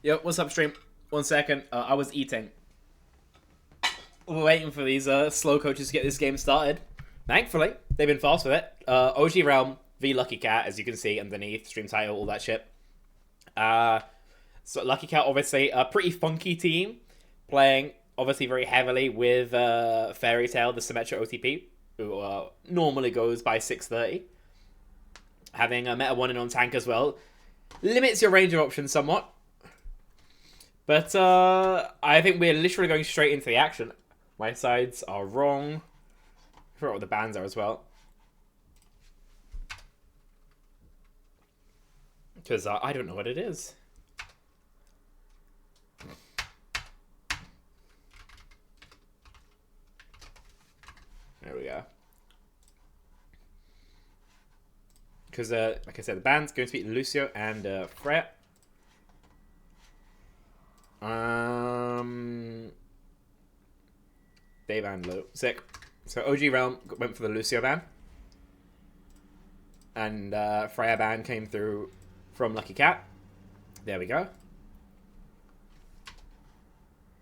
Yo, what's up, stream? 1 second. I was eating. We're waiting for these slow coaches to get this game started. Thankfully, they've been fast with it. OGRealm v Lucky Cat, as you can see underneath, stream title, all that shit. So Lucky Cat, obviously, a pretty funky team, playing obviously very heavily with Fairy Tail, the Symmetra OTP, who normally goes by 630. Having a meta 1 and on tank as well limits your range of options somewhat. But I think we're literally going straight into the action. My sides are wrong. I forgot what the bans are as well. Because I don't know what it is. There we go. Because, like I said, the band's going to be Lucio and Freya. They banned low. Sick. So OGRealm went for the Lucio ban. And Freya ban came through from Lucky Cat. There we go.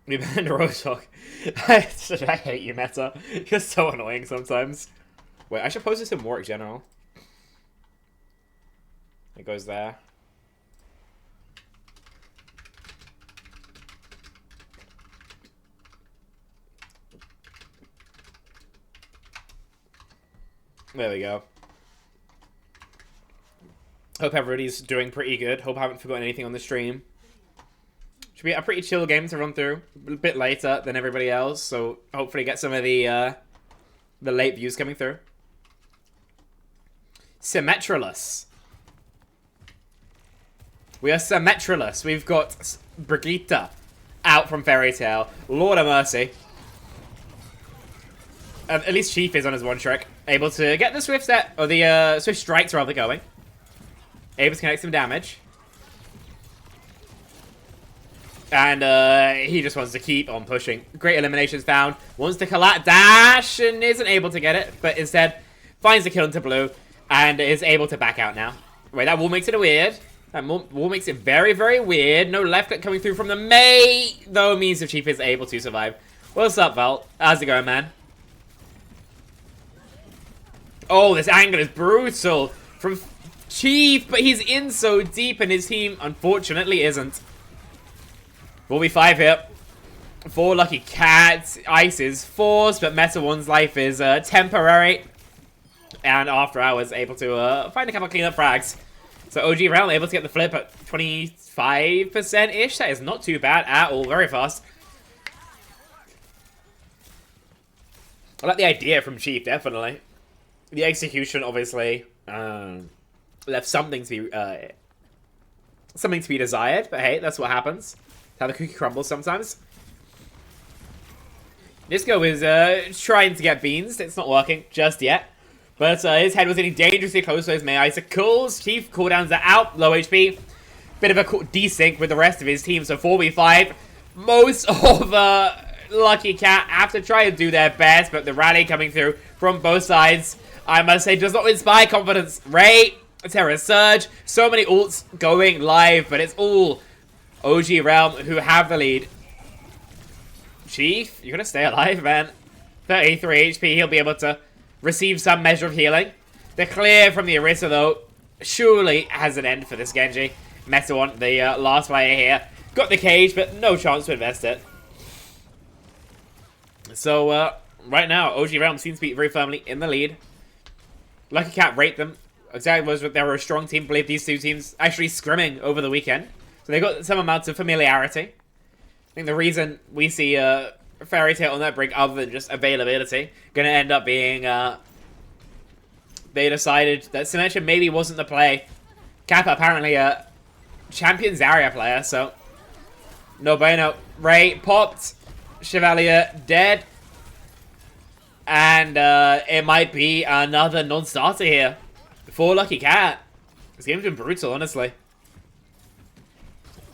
We banned Roadhog. I hate you, Meta. You're so annoying sometimes. Wait, I should post this in Warwick General. It goes there. There we go. Hope everybody's doing pretty good. Hope I haven't forgotten anything on the stream. Should be a pretty chill game to run through. A bit later than everybody else, so hopefully get some of the late views coming through. Symmetraless. We are Symmetraless. We've got Brigitte out from Fairy Tail. Lord of Mercy. At least Chief is on his one trick. Able to get the Swift set, or the Swift Strikes rather going. Able to connect some damage. And he just wants to keep on pushing. Great eliminations found. Wants to collapse dash and isn't able to get it. But instead finds the kill into blue and is able to back out now. Wait, that wall makes it weird. That wall makes it very, very weird. No left click coming through from the Mei. Though means the Chief is able to survive. What's up, Val? How's it going, man? Oh, this angle is brutal from Chief, but he's in so deep and his team, unfortunately, isn't. 4v5 here. 4 Lucky Cats. Ice is forced, but Meta 1's life is temporary. And after hours, able to find a couple of cleanup frags. So OGRealm able to get the flip at 25%-ish. That is not too bad at all. Very fast. I like the idea from Chief, definitely. The execution, obviously, left something to be desired. But hey, that's what happens. How the cookie crumbles sometimes. Disco is trying to get beans. It's not working just yet. But his head was getting dangerously close to his Mei Icicles. Chief cooldowns are out, low HP. Bit of a desync with the rest of his team. So 4v5. Most of Lucky Cat have to try and do their best. But the rally coming through from both sides, I must say, does not inspire confidence. Ray, Terra Surge, so many ults going live, but it's all OGRealm who have the lead. Chief, you're gonna stay alive, man. 33 HP, he'll be able to receive some measure of healing. The clear from the Orisa, though, surely has an end for this Genji. Meta 1, the last player here, got the cage, but no chance to invest it. So, right now, OGRealm seems to be very firmly in the lead. Lucky Cat rate them. Exactly was they were a strong team. Believe these two teams actually scrimming over the weekend. So they got some amount of familiarity. I think the reason we see Fairy Tail on that brink, other than just availability, going to end up being they decided that Symmetra maybe wasn't the play. Kappa apparently a champion Zarya player, so no bueno. Ray popped. Chevalier dead. And it might be another non-starter here for Lucky Cat. This game's been brutal, honestly.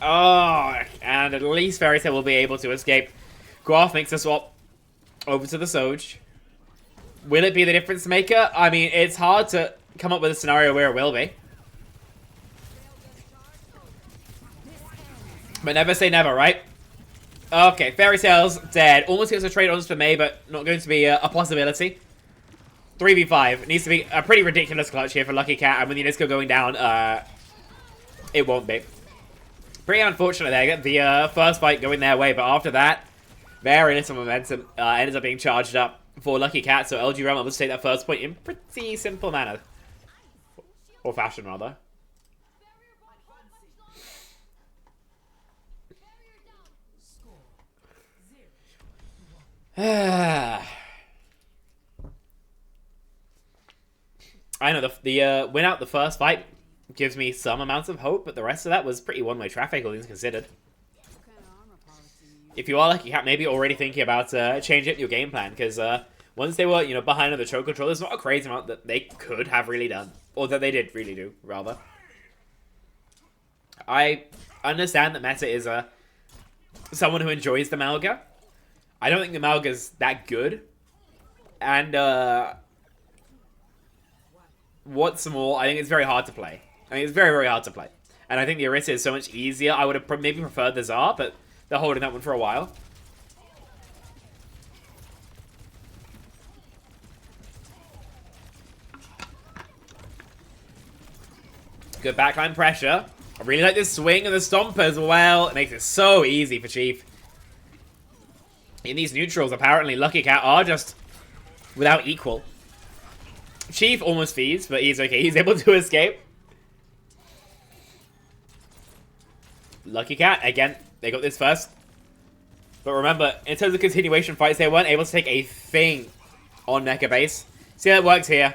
Oh, and at least Fairy Tail will be able to escape. Graph makes a swap over to the Soj. Will it be the difference maker? I mean, it's hard to come up with a scenario where it will be. But never say never, right? Okay, Fairy Tale's dead. Almost gets a trade on for May, but not going to be a possibility. 3v5. It needs to be a pretty ridiculous clutch here for Lucky Cat, and with Unisco going down, it won't be. Pretty unfortunate there. Get the first fight going their way, but after that, very little momentum ends up being charged up for Lucky Cat, so OGRealm able to take that first point in pretty simple manner. Or fashion, rather. I know the win out the first fight gives me some amounts of hope, but the rest of that was pretty one-way traffic, all things considered. If you are Lucky Cat, maybe already thinking about changing up your game plan, because once they were, you know, behind on the choke control, there's not a crazy amount that they could have really done, or that they did really do, rather. I understand that Meta is someone who enjoys the Malga. I don't think the Malga's that good, and what's more, I think it's very hard to play. I think it's very, very hard to play. And I think the Orisa is so much easier. I would have maybe preferred the Tsar, but they're holding that one for a while. Good backline pressure. I really like this swing and the stomp as well. It makes it so easy for Chief. In these neutrals, apparently, Lucky Cat are just without equal. Chief almost feeds, but he's okay. He's able to escape. Lucky Cat, again, they got this first. But remember, in terms of continuation fights, they weren't able to take a thing on Mecha Base. See how it works here.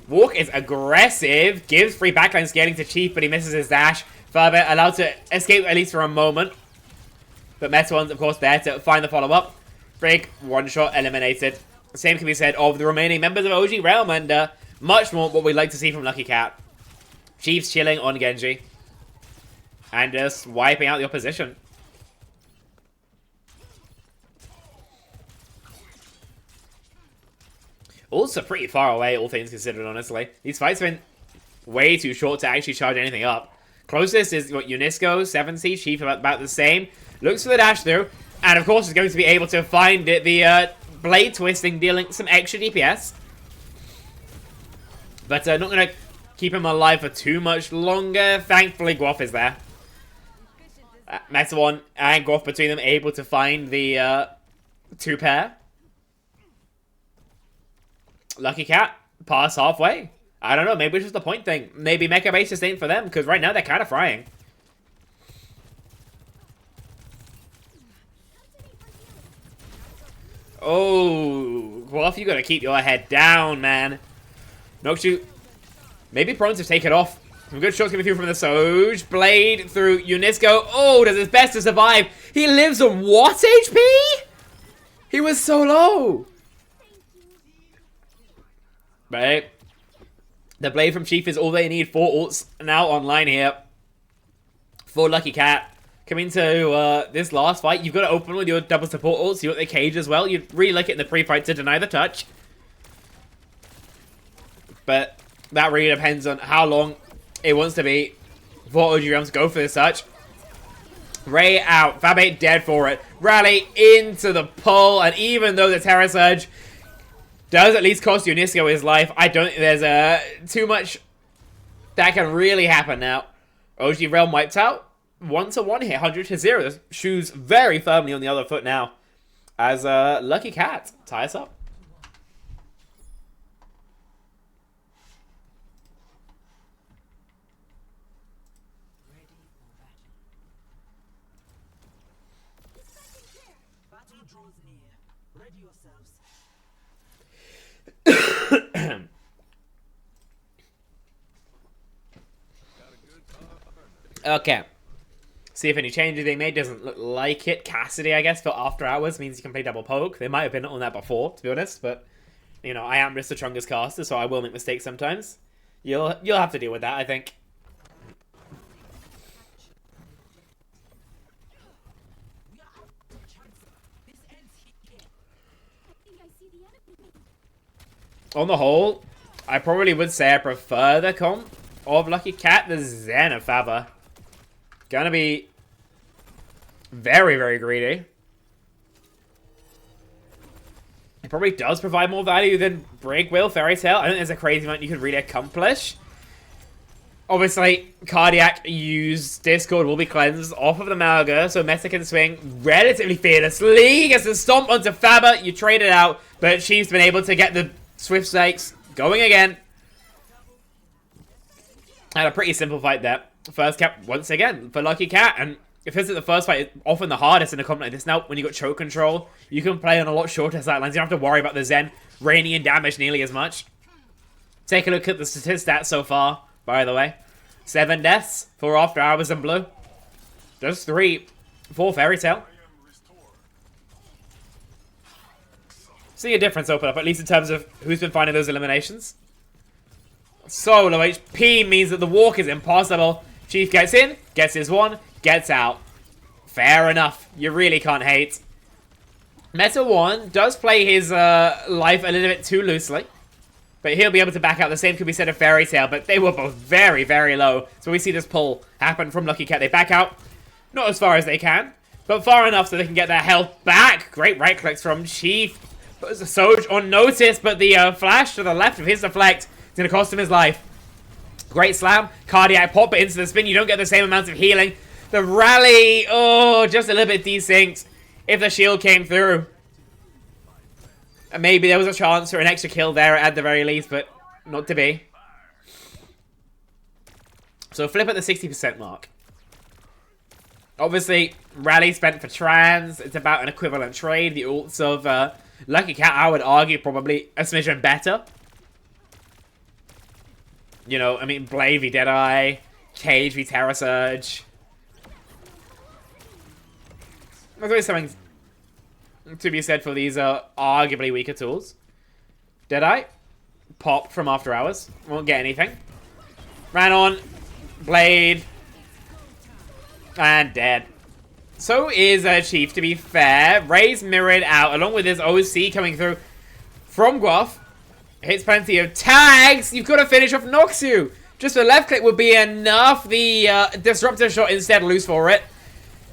Walk is aggressive. Gives free backline scaling to Chief, but he misses his dash. Further, allowed to escape at least for a moment. But Meta One's, of course, there to find the follow-up. Break, one shot, eliminated. Same can be said of the remaining members of OGRealm, and much more what we'd like to see from Lucky Cat. Chief's chilling on Genji. And just wiping out the opposition. Also pretty far away, all things considered, honestly. These fights have been way too short to actually charge anything up. Closest is what, Unisco, 70, Chief about the same. Looks for the dash through, and of course is going to be able to find it. The blade twisting dealing some extra DPS. But not going to keep him alive for too much longer. Thankfully, Guof is there. Meta One and Guof between them able to find the two pair. Lucky Cat, pass halfway. I don't know, maybe it's just a point thing. Maybe Mecha Base just ain't for them, because right now they're kind of frying. Oh, Guelph, you gotta keep your head down, man. Noxu, maybe prone to take it off. Some good shots coming through from the Soj. Blade through Unisco. Oh, does his best to survive. He lives on what HP? He was so low. Right. The blade from Chief is all they need. 4 ults now online here for Lucky Cat. Coming to this last fight, you've got to open with your double support ults. You got the cage as well. You'd really like it in the pre-fight to deny the touch. But that really depends on how long it wants to be for OGRealm to go for this touch. Ray out. Fab8 dead for it. Rally into the pull. And even though the Terror Surge does at least cost Unisco his life, I don't think there's too much that can really happen now. OGRealm wiped out. 1-1 here, 100-0. The shoes very firmly on the other foot now, as Lucky Cat ties up. Okay. See if any changes they made. Doesn't look like it. Cassidy, I guess, for after hours means you can play double poke. They might have been on that before, to be honest, but you know, I am just the strongest caster, so I will make mistakes sometimes. You'll have to deal with that, I think. On the whole, I probably would say I prefer the comp of Lucky Cat, the Zen of Fava. Gonna be Very, very greedy. It probably does provide more value than Break Will, Fairy Tail. I think there's a crazy amount you could really accomplish. Obviously, Cardiac use Discord will be cleansed off of the Malga, so Meta can swing relatively fearlessly. Gets a stomp onto Faber. You trade it out, but Chief's been able to get the Swift Stakes going again. Had a pretty simple fight there. First cap once again for Lucky Cat, and if this is the first fight, it's often the hardest in a comp like this. Now, when you got choke control, you can play on a lot shorter sidelines. You don't have to worry about the Zen raining in damage nearly as much. Take a look at the stats so far, by the way. 7 deaths, 4 after hours in blue. Just 3 for Fairy Tail. See a difference open up, at least in terms of who's been finding those eliminations. So low HP means that the walk is impossible. Chief gets in, gets his one, gets out. Fair enough. You really can't hate. Meta 1 does play his life a little bit too loosely. But he'll be able to back out. The same could be said of Fairy Tail, but they were both very, very low. So we see this pull happen from Lucky Cat. They back out. Not as far as they can, but far enough so they can get their health back. Great right clicks from Chief. Puts a Soj on notice, but the flash to the left of his deflect is going to cost him his life. Great slam. Cardiac pop it into the spin. You don't get the same amount of healing. The rally, oh, just a little bit desynced. If the shield came through. And maybe there was a chance for an extra kill there at the very least, but not to be. So flip at the 60% mark. Obviously, rally spent for trans. It's about an equivalent trade. The ults of Lucky Cat, I would argue, probably a smidgen better. You know, I mean, Blade v Deadeye, Cage v Terra Surge. There's always something to be said for these arguably weaker tools. Deadeye, pop from After Hours. Won't get anything. Ran on, Blade, and dead. So is Chief, to be fair. Ray's mirrored out, along with his OC coming through from Guaf. Hits plenty of tags. You've got to finish off Noxu. Just a left click would be enough. The Disruptor shot instead loose for it.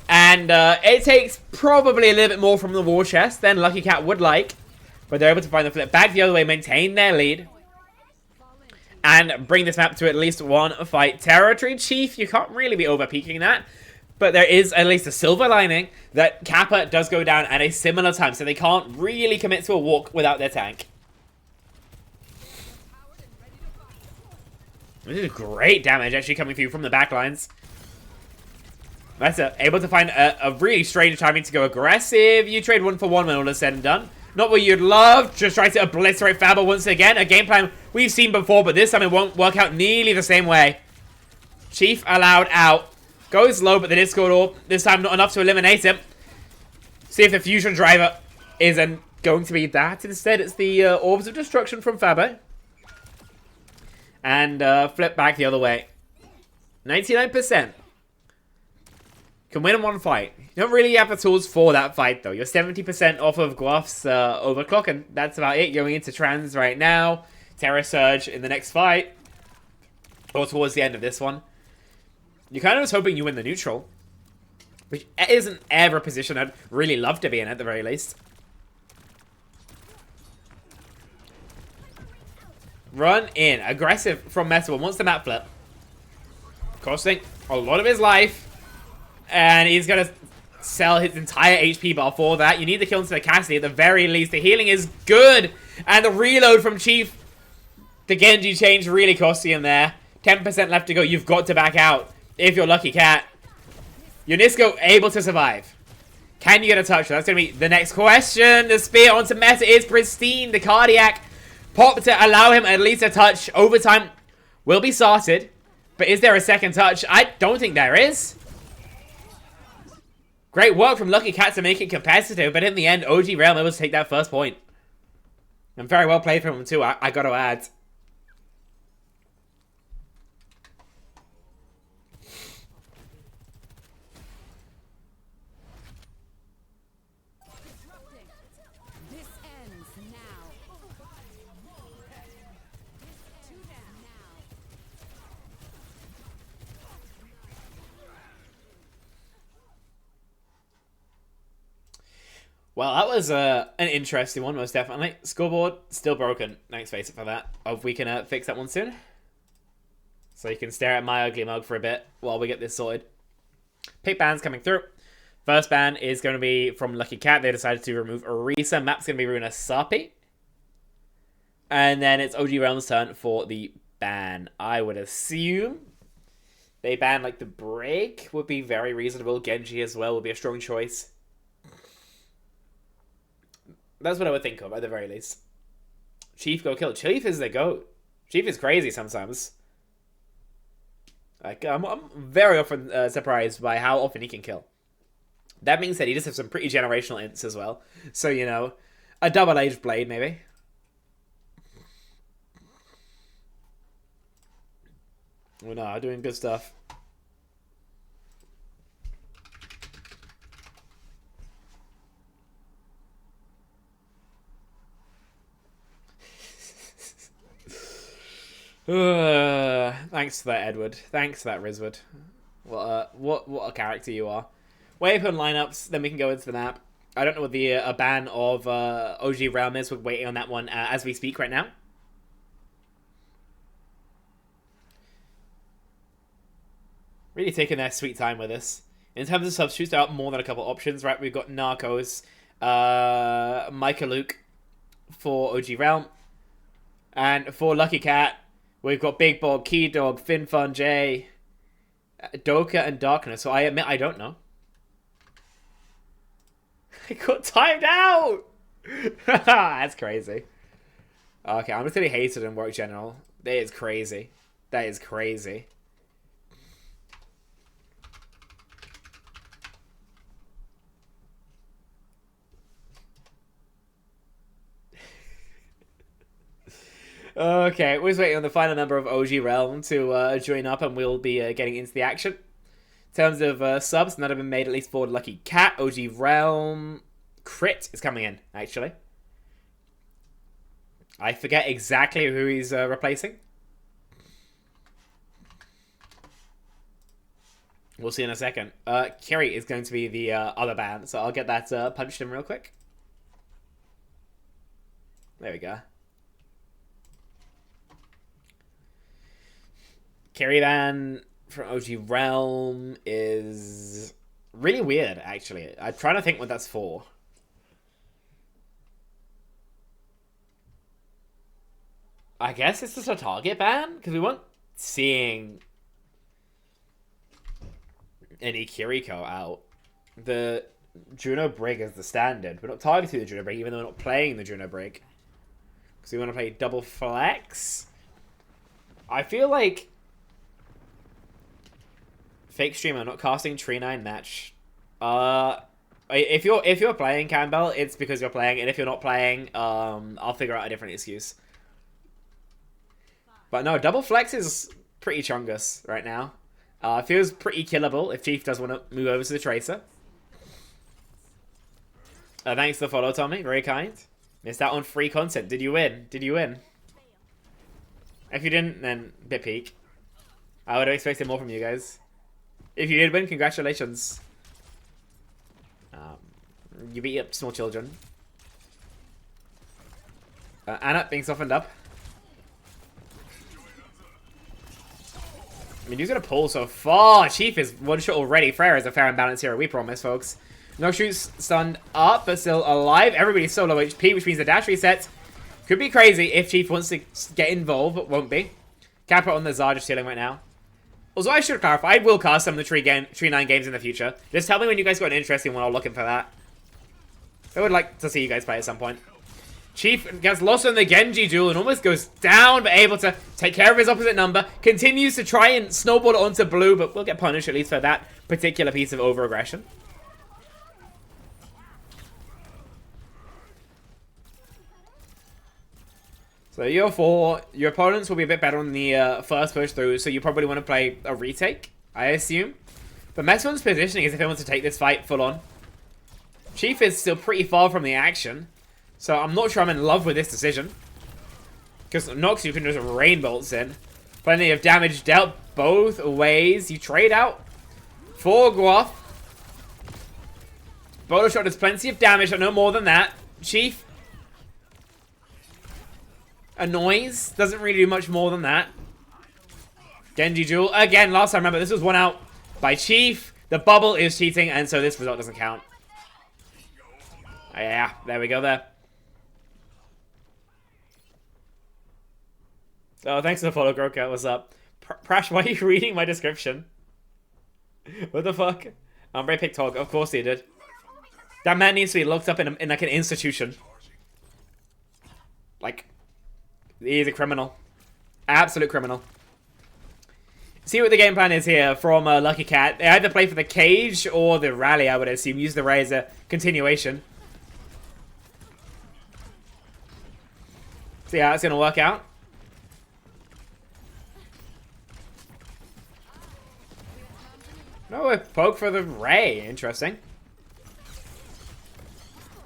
And it takes probably a little bit more from the war chest than Lucky Cat would like. But they're able to find the flip back the other way, maintain their lead. And bring this map to at least one fight territory. Chief, you can't really be over-peaking that. But there is at least a silver lining that Kappa does go down at a similar time. So they can't really commit to a walk without their tank. This is great damage actually coming through from the backlines. That's able to find a really strange timing to go aggressive. You trade 1 for 1 when all is said and done. Not what you'd love. Just try to obliterate Faber once again. A game plan we've seen before, but this time it won't work out nearly the same way. Chief allowed out. Goes low, but the Discord orb, this time not enough to eliminate him. See if the Fusion Driver isn't going to be that. Instead, it's the Orbs of Destruction from Faber. And flip back the other way. 99%. Can win in one fight. You don't really have the tools for that fight, though. You're 70% off of Guaf's overclock, and that's about it. Going into trans right now. Terra Surge in the next fight. Or towards the end of this one. You're kind of just hoping you win the neutral. Which isn't ever a position I'd really love to be in, at the very least. Run in. Aggressive from Metal. Wants the map flip. Costing a lot of his life. And he's going to sell his entire HP bar for that. You need the kill into the Cassidy at the very least. The healing is good. And the reload from Chief. The Genji change really costing him there. 10% left to go. You've got to back out if you're Lucky Cat. Unisco able to survive. Can you get a touch? That's going to be the next question. The spear onto Meta is pristine. The Cardiac pop to allow him at least a touch. Overtime will be started. But is there a second touch? I don't think there is. Great work from Lucky Cat to make it competitive, but in the end, OGRealm able to take that first point. And very well played from him too, I got to add. Well, that was an interesting one, most definitely. Scoreboard, still broken. Thanks, FACEIT, for that. Hope we can fix that one soon. So you can stare at my ugly mug for a bit while we get this sorted. Pick bans coming through. First ban is going to be from Lucky Cat. They decided to remove Orisa. Map's going to be Runa Sapi. And then it's OGRealm's turn for the ban. I would assume they ban like the break would be very reasonable. Genji as well would be a strong choice. That's what I would think of, at the very least. Chief go kill. Chief is the GOAT. Chief is crazy sometimes. Like, I'm very often surprised by how often he can kill. That being said, he does have some pretty generational ints as well. So, you know, a double-edged blade, maybe. Oh no, doing good stuff. Thanks for that, Edward. Thanks for that, Rizwood. What a character you are. Waypoint lineups, then we can go into the map. I don't know what the a ban of OGRealm is. We're waiting on that one as we speak right now. Really taking their sweet time with this. In terms of substitutes, there are more than a couple options, right? We've got Narcos, Micah Luke for OGRealm. And for Lucky Cat, we've got Big Bog, Key Dog, FinFun J, Doka, and Darkness. So I admit I don't know. I got timed out! That's crazy. Okay, I'm just gonna be hated in Work General. That is crazy. That is crazy. Okay, we're just waiting on the final member of OGRealm to join up, and we'll be getting into the action. In terms of subs, none have been made, at least for Lucky Cat. OGRealm Crit is coming in, actually. I forget exactly who he's replacing. We'll see in a second. Kiri is going to be the other ban, so I'll get that punched in real quick. There we go. Kiri ban from OGRealm is really weird, actually. I'm trying to think what that's for. I guess it's just a target ban? Because we weren't seeing any Kiriko out. The Juno Brig is the standard. We're not targeting the Juno Brig, even though we're not playing the Juno Brig. Because we want to play double flex. I feel like fake streamer not casting Tree 9 match. If you're playing Campbell, it's because you're playing, and if you're not playing, I'll figure out a different excuse. But no, double flex is pretty chungus right now. Feels pretty killable if Chief does want to move over to the Tracer. Thanks for the follow, Tommy. Very kind. Missed out on free content. Did you win? Did you win? If you didn't, then bit peak. I would have expected more from you guys. If you did win, congratulations. You beat up small children. Anna being softened up. I mean, he's gonna pull so far. Chief is one shot already. Freya is a fair and balanced hero, we promise, folks. No shoots stunned up, but still alive. Everybody's so low HP, which means the dash resets could be crazy if Chief wants to get involved, but won't be. Kappa on the Zarya stealing right now. Also, I should clarify, I will cast some of the Tree 9 games in the future. Just tell me when you guys got an interesting one, I'll look in for that. I would like to see you guys play at some point. Chief gets lost on the Genji duel and almost goes down, but able to take care of his opposite number. Continues to try and snowball it onto blue, but will get punished at least for that particular piece of over-aggression. So your opponents will be a bit better on the first push through, so you probably want to play a retake, I assume. But Maximum's positioning is if he wants to take this fight full on. Chief is still pretty far from the action, so I'm not sure I'm in love with this decision. Because Nox, you can just rain bolts in. Plenty of damage dealt both ways. You trade out for Guaf. Bolo shot does plenty of damage, but no more than that. Chief. A noise. Doesn't really do much more than that. Genji Jewel. Again, last time, remember, this was won out by Chief. The bubble is cheating, and so this result doesn't count. Oh, yeah, there we go there. Oh, thanks for the follow, Groka. What's up? Prash, why are you reading my description? What the fuck? Ombre picked Hog. Of course he did. That man needs to be locked up in like an institution. Like, he's a criminal. Absolute criminal. See what the game plan is here from Lucky Cat. They either play for the cage or the rally, I would assume. Use the Ray as a continuation. See how it's going to work out. No, a poke for the Ray. Interesting.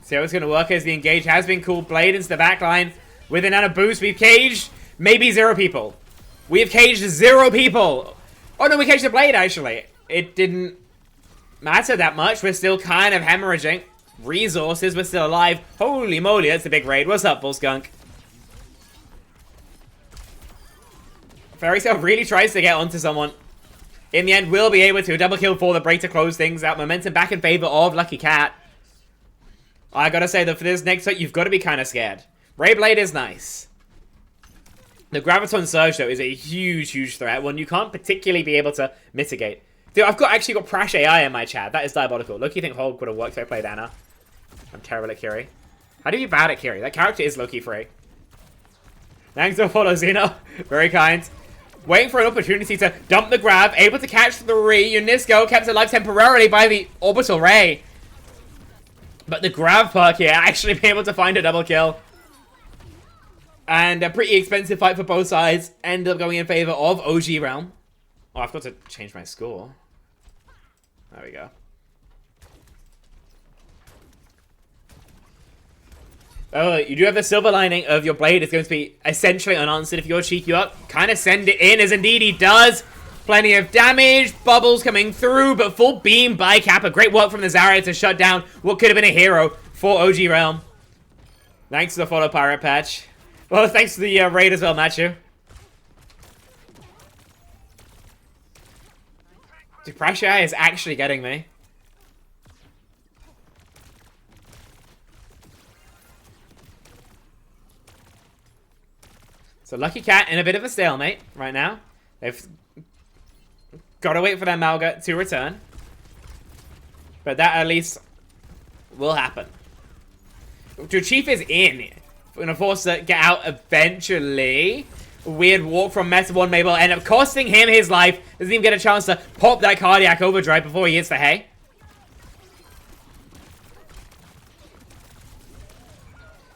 See how it's going to work as the engage has been called. Blade into the backline with an nano boost. We've caged maybe 0 people. We have caged 0 people. Oh no, we caged the Blade actually. It didn't matter that much. We're still kind of hemorrhaging resources. We're still alive. Holy moly, that's a big raid. What's up, Bull Skunk? Fairy Tail really tries to get onto someone. In the end, we'll be able to. Double kill for the break to close things out. Momentum back in favor of Lucky Cat. I gotta say that for this next fight, you've got to be kind of scared. Ray Blade is nice. The Graviton Surge, though, is a huge, huge threat. One you can't particularly be able to mitigate. Dude, I've actually got Prash AI in my chat. That is diabolical. Loki think Hulk would have worked if I played Anna. I'm terrible at Kiri. How do you be bad at Kiri? That character is Loki free. Thanks for follow, Xeno. Very kind. Waiting for an opportunity to dump the grab. Able to catch 3. Unisco kept alive temporarily by the Orbital Ray. But the grab perk here, actually being able to find a double kill. And a pretty expensive fight for both sides. End up going in favor of OGRealm. Oh, I've got to change my score. There we go. Oh, you do have the silver lining of your blade. It's going to be essentially unanswered if you're cheeky up. Kind of send it in, as indeed he does. Plenty of damage. Bubbles coming through, but full beam by Kappa. Great work from the Zarya to shut down what could have been a hero for OGRealm. Thanks for the follow, Pirate Patch. Well, thanks to the raid as well, Machu. The pressure is actually getting me. So Lucky Cat in a bit of a stalemate right now. They've got to wait for their Malga to return. But that at least will happen. Dude, Chief is in. We're going to force to get out eventually. Weird walk from Meta 1 Mabel. End up costing him his life. Doesn't even get a chance to pop that cardiac overdrive before he hits the hay.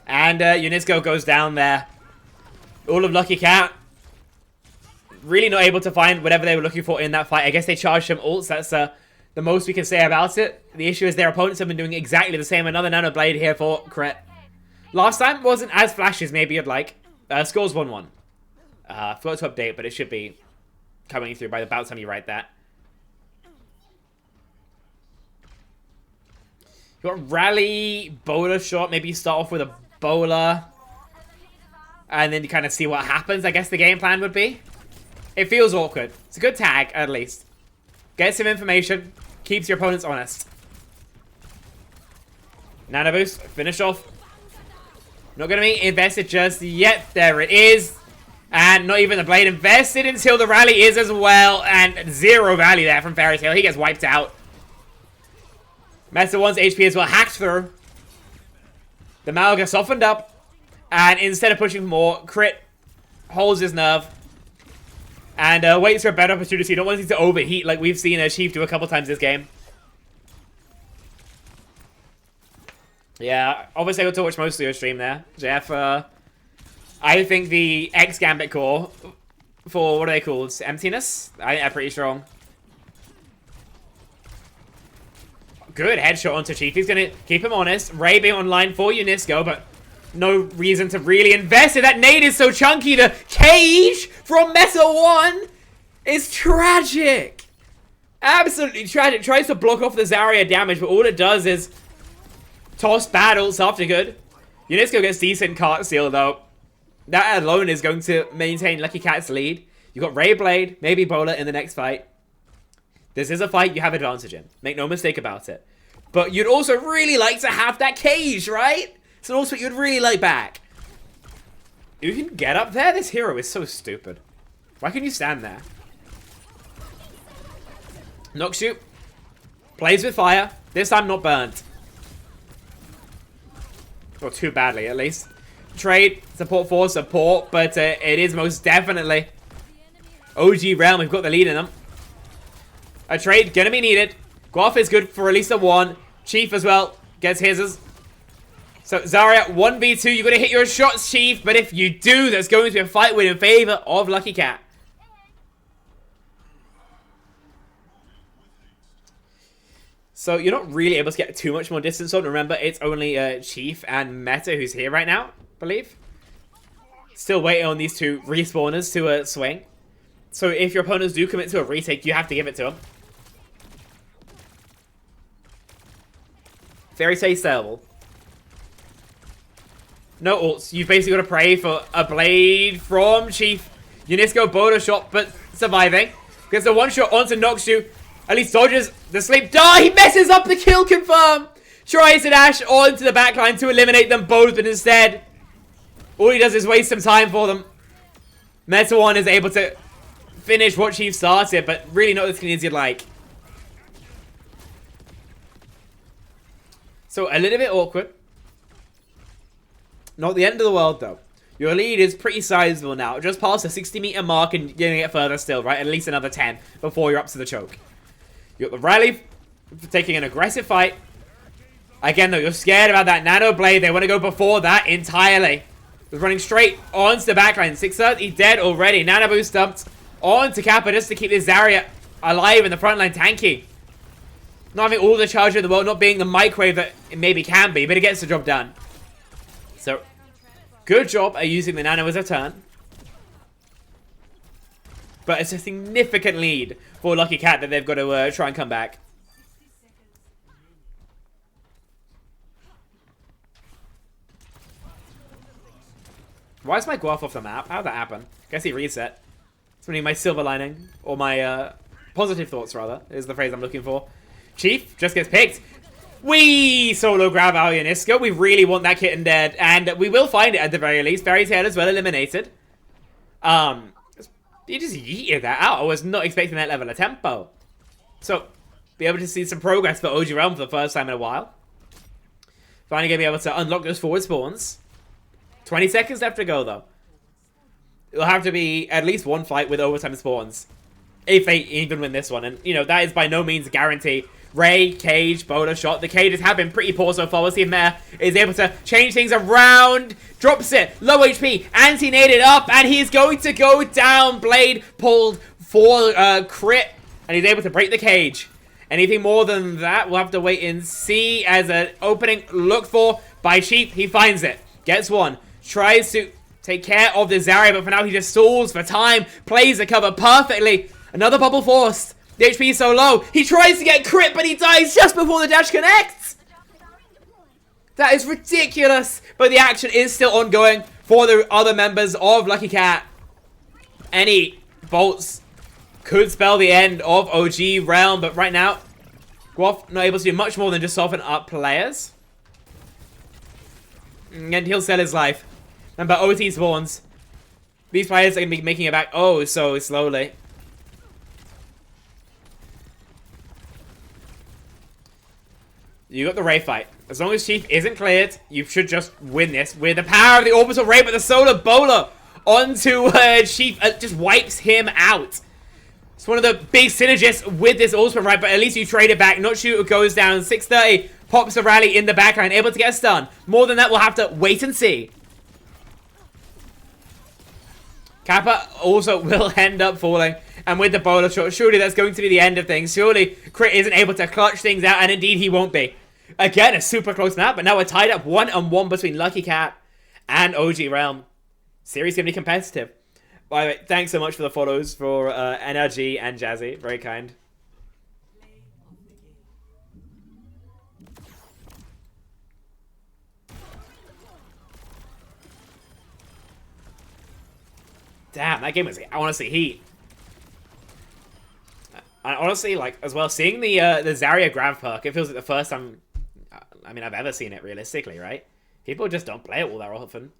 And Unisco goes down there. All of Lucky Cat really not able to find whatever they were looking for in that fight. I guess they charged some ults. That's the most we can say about it. The issue is their opponents have been doing exactly the same. Another Nano Blade here for Crit. Last time wasn't as flashy as maybe you'd like. Scores 1-1. Forgot to update, but it should be coming through by about the time you write that. You got Rally, Bowler shot. Maybe you start off with a Bowler. And then you kind of see what happens, I guess the game plan would be. It feels awkward. It's a good tag, at least. Get some information. Keeps your opponents honest. Nano Boost. Finish off. Not going to be invested just yet. There it is. And not even the Blade invested until the rally is as well. And 0 value there from Fairy Tail. He gets wiped out. Meta 1's HP as well. Hacked through. The Malga softened up. And instead of pushing more, Crit holds his nerve. And waits for a better opportunity. Don't want him to overheat like we've seen Chief do a couple times this game. Yeah, obviously I got to watch most of your stream there, Jeff. I think the X Gambit core for, what are they called? Emptiness? I think they're pretty strong. Good headshot onto Chief. He's going to keep him honest. Ray being online for Unisco, but no reason to really invest in that. Nade is so chunky. The cage from Meta 1 is tragic. Absolutely tragic. Tries to block off the Zarya damage, but all it does is Toss battles after good. Unisco gets decent cart steal though. That alone is going to maintain Lucky Cat's lead. You got Ray Blade, maybe Bowler in the next fight. This is a fight you have advantage in. Make no mistake about it. But you'd also really like to have that cage, right? So also you'd really like back. You can get up there? This hero is so stupid. Why can you stand there? Knock shoot. Plays with fire. This time not burnt. Or too badly, at least. Trade. Support for support. But it is most definitely OGRealm. We've got the lead in them. A trade gonna be needed. Guelph is good for at least a 1. Chief as well. Gets his. So, Zarya, 1v2. You're gonna hit your shots, Chief. But if you do, there's going to be a fight win in favor of Lucky Cat. So you're not really able to get too much more distance on. Remember, it's only Chief and Meta who's here right now, I believe. Still waiting on these two respawners to swing. So if your opponents do commit to a retake, you have to give it to them. Very safe. No ults. You've basically got to pray for a blade from Chief. Unisco boulder shot, but surviving. Gets the one shot onto Noxu. At least dodges the sleep. He messes up the kill confirm. Tries to dash onto the backline to eliminate them both, but instead, all he does is waste some time for them. Meta One is able to finish what Chief started, but really not as clean as you'd like. So a little bit awkward. Not the end of the world though. Your lead is pretty sizable now. Just past the 60-meter mark and you're going to get further still, right? At least another 10 before you're up to the choke. You got the Riley for taking an aggressive fight. Again, though, you're scared about that Nano Blade. They want to go before that entirely. He's running straight onto the backline. 630 dead already. Nano Boost dumped onto Kappa just to keep this Zarya alive in the front line. Tanky. Not having all the charge in the world. Not being the microwave that it maybe can be. But it gets the job done. So, good job at using the Nano as a turn. But it's a significant lead for Lucky Cat that they've got to try and come back. Why is my Guelph off the map? How'd that happen? Guess he reset. It's really my silver lining. Or my positive thoughts, rather, is the phrase I'm looking for. Chief just gets picked. We solo grab our Unisco. We really want that kitten dead. And we will find it at the very least. Fairy Tail as well eliminated. He just yeeted that out. I was not expecting that level of tempo. So, be able to see some progress for OGRealm for the first time in a while. Finally going to be able to unlock those forward spawns. 20 seconds left to go, though. It'll have to be at least one fight with overtime spawns. If they even win this one. And, you know, that is by no means a guarantee. Ray, Cage, Boulder shot. The Cages have been pretty poor so far. We'll see if Meta is able to change things around. Drops it. Low HP. Anti-nated up. And he's going to go down. Blade pulled for crit. And he's able to break the cage. Anything more than that, we'll have to wait and see. As an opening looked for by Chief. He finds it. Gets one. Tries to take care of the Zarya. But for now, he just stalls for time. Plays the cover perfectly. Another bubble forced. The HP is so low. He tries to get crit, but he dies just before the dash connects. That is ridiculous. But the action is still ongoing for the other members of Lucky Cat. Any bolts could spell the end of OGRealm. But right now, Guelph not able to do much more than just soften up players. And he'll sell his life. Remember, OT spawns. These players are going to be making it back oh so slowly. You got the Ray fight. As long as Chief isn't cleared, you should just win this with the power of the Orbital Ray, but the Solar Bowler onto Chief just wipes him out. It's one of the big synergists with this ultimate, right? But at least you trade it back. Not shoot goes down. 630 pops a rally in the background, able to get stun. More than that, we'll have to wait and see. Kappa also will end up falling. And with the bowler shot, surely that's going to be the end of things. Surely Crit isn't able to clutch things out, and indeed he won't be. Again, a super close map, but now we're tied up 1-on-1 between Lucky Cat and OGRealm. Series gonna be competitive. By the way, thanks so much for the follows for NRG and Jazzy. Very kind. Damn, that game was honestly heat. And honestly, like, as well, seeing the Zarya grab perk, it feels like the first time, I mean, I've ever seen it realistically, right? People just don't play it all that often.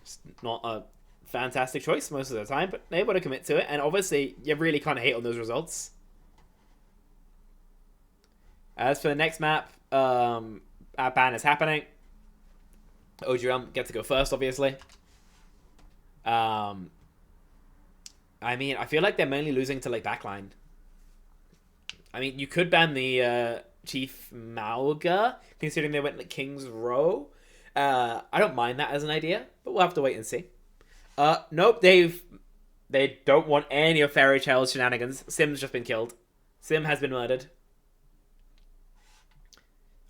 It's not a fantastic choice most of the time, but they're able to commit to it, and obviously, you really can't hate on those results. As for the next map, our ban is happening. OGRealm get to go first, obviously. I mean, I feel like they're mainly losing to, like, backline. I mean, you could ban the Chief Malga, considering they went, like, King's Row. I don't mind that as an idea, but we'll have to wait and see. Nope, they don't want any of Fairy Tale's shenanigans. Sim's just been killed. Sim has been murdered.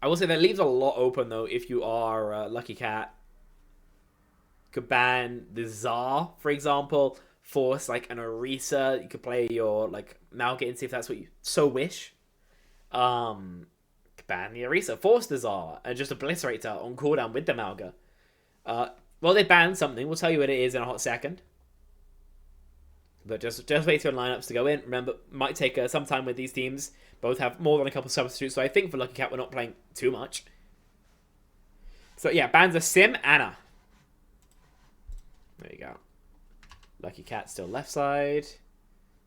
I will say that leaves a lot open, though, if you are Lucky Cat. Could ban the Tsar, for example. Force, like, an Orisa. You could play your, like, Malga and see if that's what you so wish. Ban the Orisa. Force the Tsar. And just obliterate her on cooldown with the Malga. Well, they banned something. We'll tell you what it is in a hot second. But just wait for lineups to go in. Remember, might take some time with these teams. Both have more than a couple substitutes, so I think for Lucky Cat we're not playing too much. So yeah, bans are Sim, Anna. There you go. Lucky Cat still left side.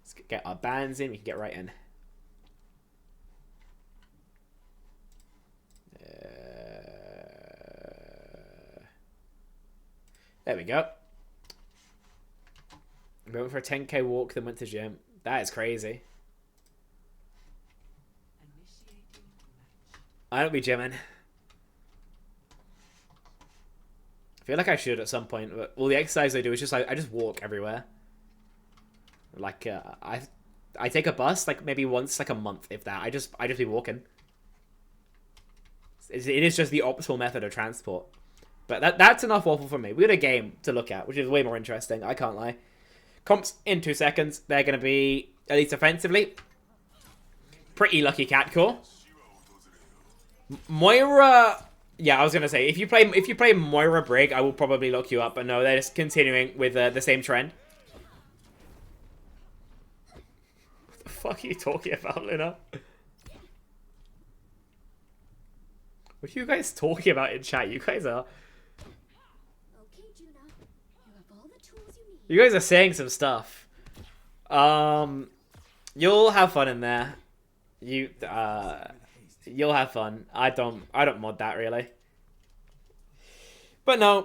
Let's get our bans in. We can get right in. There we go. We went for a 10k walk, then went to gym. That is crazy. I don't be gymming. I feel like I should at some point, but all the exercise I do is just like I just walk everywhere. Like I take a bus like maybe once like a month, if that. I just be walking. It is just the optimal method of transport. But that's enough waffle for me. We got a game to look at, which is way more interesting. I can't lie. Comps in 2 seconds. They're going to be, at least offensively, pretty Lucky Cat core. Moira, yeah, I was going to say, if you play Moira Brig, I will probably lock you up. But no, they're just continuing with the same trend. What the fuck are you talking about, Luna? What are you guys talking about in chat? You guys are... You guys are saying some stuff. You'll have fun in there. You'll have fun. I don't mod that really. But no,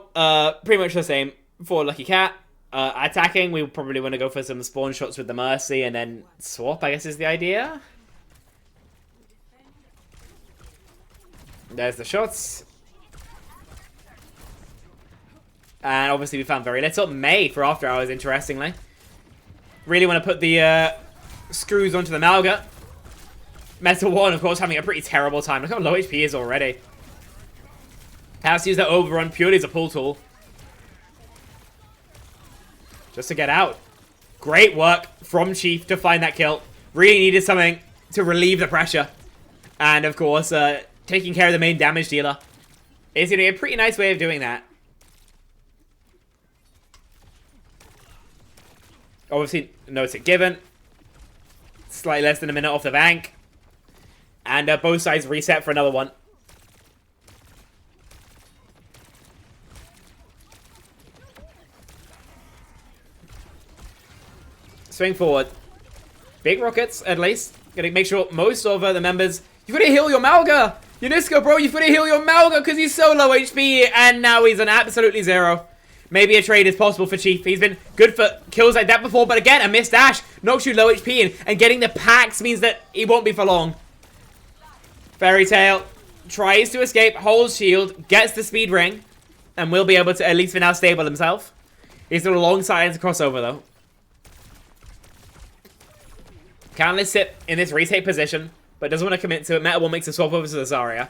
pretty much the same for Lucky Cat. Attacking, we probably want to go for some spawn shots with the Mercy and then swap, I guess is the idea. There's the shots. And obviously we found very little. May for after hours, interestingly. Really want to put the screws onto the Malga. Metal 1, of course, having a pretty terrible time. Look how low HP he is already. Has to use that overrun purely as a pull tool. Just to get out. Great work from Chief to find that kill. Really needed something to relieve the pressure. And, of course, taking care of the main damage dealer. It's going to be a pretty nice way of doing that. Obviously, notes it given. Slightly less than a minute off the bank. And both sides reset for another one. Swing forward. Big rockets, at least. Gonna make sure most of the members... You've got to heal your Malga! Unisco, bro, you've got to heal your Malga because he's so low HP and now he's on absolutely zero. Maybe a trade is possible for Chief. He's been good for kills like that before, but again, a missed dash knocks you low HP in, and getting the packs means that he won't be for long. Fairy Tail tries to escape, holds shield, gets the speed ring, and will be able to, at least for now, stable himself. He's got a long silence crossover, though. Can't sit in this retake position, but doesn't want to commit to it. Meta 1 makes a swap over to the Zarya.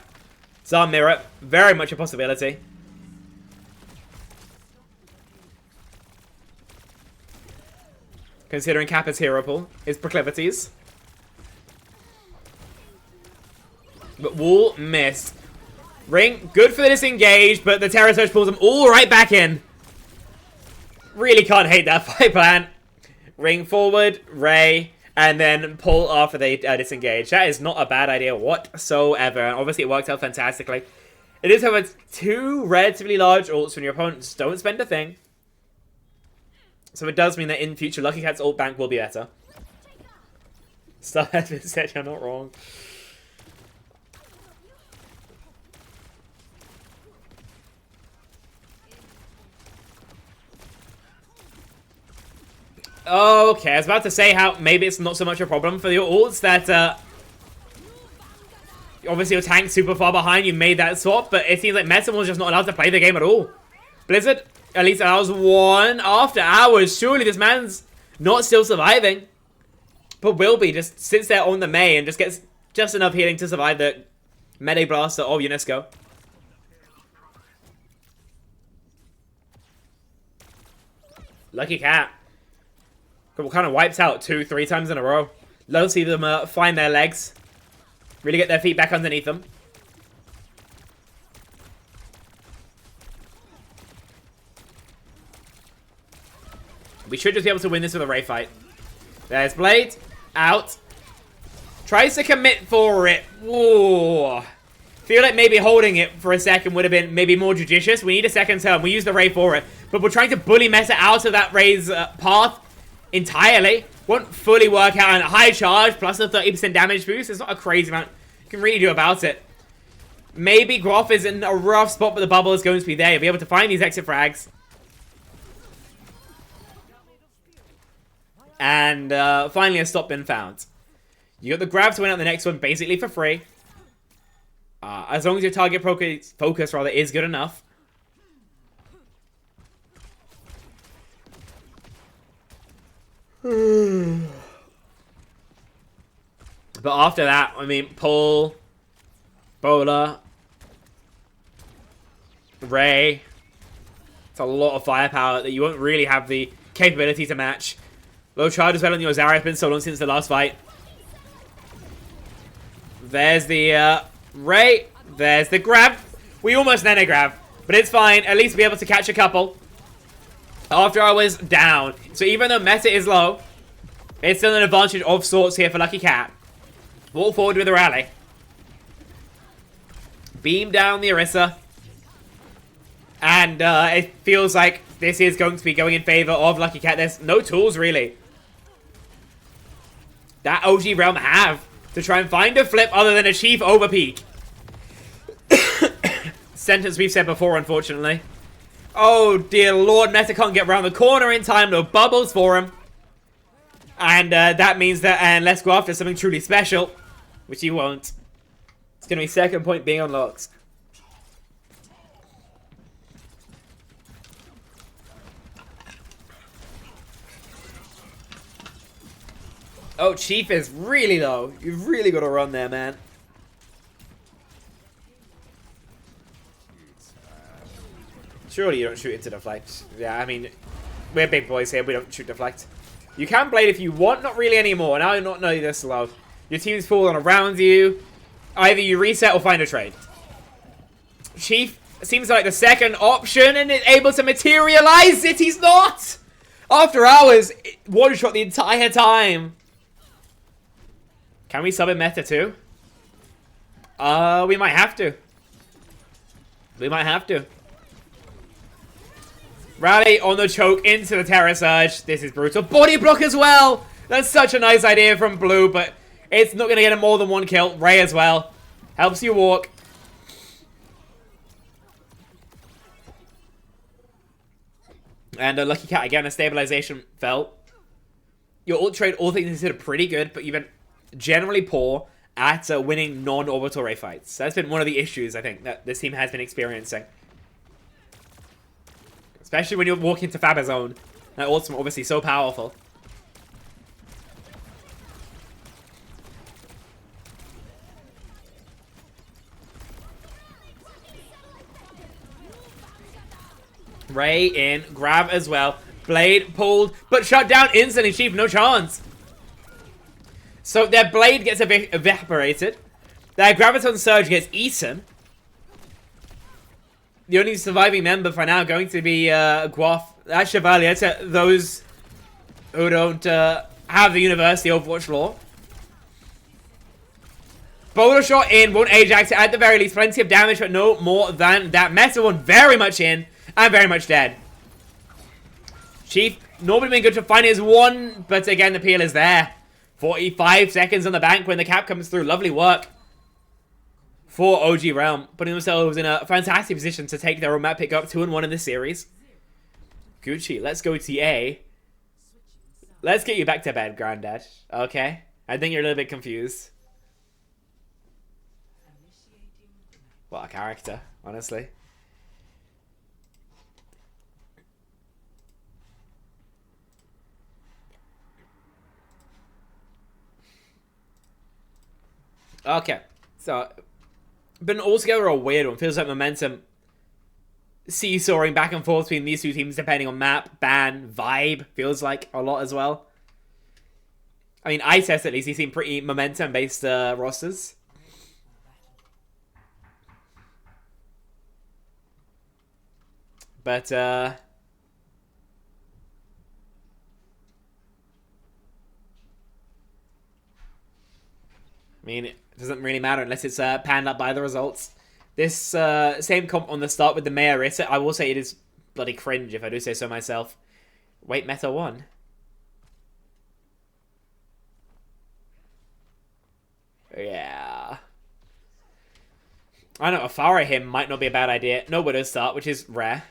Zar mirror, very much a possibility. Considering Kappa's hero pool, his proclivities. But Wall missed. Ring, good for the disengage, but the Terror Surge pulls him all right back in. Really can't hate that fight plan. Ring forward, Ray, and then pull after they disengage. That is not a bad idea whatsoever. And obviously it worked out fantastically. It is, however, 2 relatively large ults when your opponents don't spend a thing. So it does mean that in future, Lucky Cat's ult bank will be better. Stuff has been said, you're not wrong. Okay, I was about to say how maybe it's not so much a problem for your ults that, obviously your tank's super far behind, you made that swap, but it seems like Meta was just not allowed to play the game at all. Blizzard at least allows 1 after hours. Surely this man's not still surviving. But will be, just sits there on the Mei and just gets just enough healing to survive the Melee Blaster of UNESCO. Lucky Cat. Kind of wipes out 2-3 times in a row. Love to see them find their legs. Really get their feet back underneath them. We should just be able to win this with a Ray fight. There's Blade. Out. Tries to commit for it. Whoa. Feel like maybe holding it for a second would have been maybe more judicious. We need a second turn. We use the Ray for it. But we're trying to bully Meta out of that Ray's path entirely. Won't fully work out. And a high charge plus a 30% damage boost. It's not a crazy amount you can really do about it. Maybe Groff is in a rough spot, but the bubble is going to be there. You'll be able to find these exit frags. And finally a stop been found. You got the grab to win out the next one basically for free. As long as your target focus rather is good enough. But after that, I mean, pull, Bowler, Ray. It's a lot of firepower that you won't really have the capability to match. Low charge as well on your Zarya. It's been so long since the last fight. There's the Ray. There's the grab. We almost nano grab, but it's fine. At least we'll be able to catch a couple. After hours down. So even though meta is low, it's still an advantage of sorts here for Lucky Cat. Walk forward with the rally. Beam down the Orisa. And it feels like this is going to be going in favor of Lucky Cat. There's no tools, really, that OGRealm have to try and find a flip other than a Chief overpeak. Sentence we've said before, unfortunately. Oh, dear Lord. Meta can't get around the corner in time. No bubbles for him. And that means that unless go after something truly special, which he won't, it's going to be second point being unlocked. Oh, Chief is really low. You've really got to run there, man. Surely you don't shoot into deflect. Yeah, I mean, we're big boys here. We don't shoot deflect. You can blade if you want. Not really anymore. Now you're not this low. Your team's falling around you. Either you reset or find a trade. Chief seems like the second option and is able to materialize it. He's not! After hours, one shot the entire time. Can we sub in meta too? We might have to. We might have to. Rally on the choke into the Terror Surge. This is brutal. Body block as well. That's such a nice idea from Blue, but it's not going to get him more than one kill. Ray as well. Helps you walk. And a Lucky Cat again, a stabilization fell. Your ult trade, all things considered, pretty good, but you've been generally poor at winning non-orbital Ray fights. That's been one of the issues, I think, that this team has been experiencing. Especially when you walk into Faber Zone. That ultimate obviously so powerful. Ray in, grab as well. Blade pulled, but shut down instantly. Chief, no chance. So their Blade gets evaporated. Their Graviton Surge gets eaten. The only surviving member for now going to be Guaf That's Chevalier to those who don't have the University Overwatch lore. Boulder shot in, won't Ajax it at the very least. Plenty of damage, but no more than that. Meta one very much in and very much dead. Chief, normally been good to find his one, but again, the peel is there. 45 seconds on the bank when the cap comes through. Lovely work for OGRealm, putting themselves in a fantastic position to take their own map pick up 2-1 in this series. Gucci, let's go TA. Let's get you back to bed, Granddad. Okay? I think you're a little bit confused. What a character, honestly. Okay, so been altogether a weird one. Feels like momentum seesawing back and forth between these two teams depending on map, ban, vibe. Feels like a lot as well. I mean, I test at least. He's seen pretty momentum-based rosters. But, I mean, it doesn't really matter unless it's panned up by the results. This same comp on the start with the Mayorita, I will say it is bloody cringe if I do say so myself. Wait, Meta 1. Yeah. I know, a Pharah him might not be a bad idea. No Widow start, which is rare.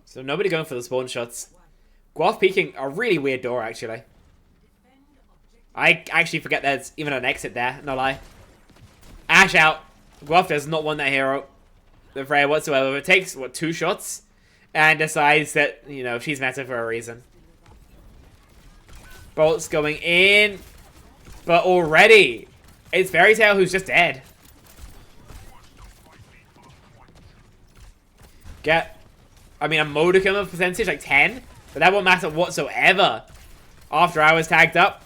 So nobody going for the spawn shots. Guaf peeking a really weird door, actually. I actually forget there's even an exit there, no lie. Ash out. Guaf does not want that hero. The Freya whatsoever. It takes, what, 2 shots? And decides that, you know, she's meta for a reason. Bolt's going in. But already, it's Fairy Tail who's just dead. Get, I mean, a modicum of percentage, like 10. But that won't matter whatsoever. After hours tagged up.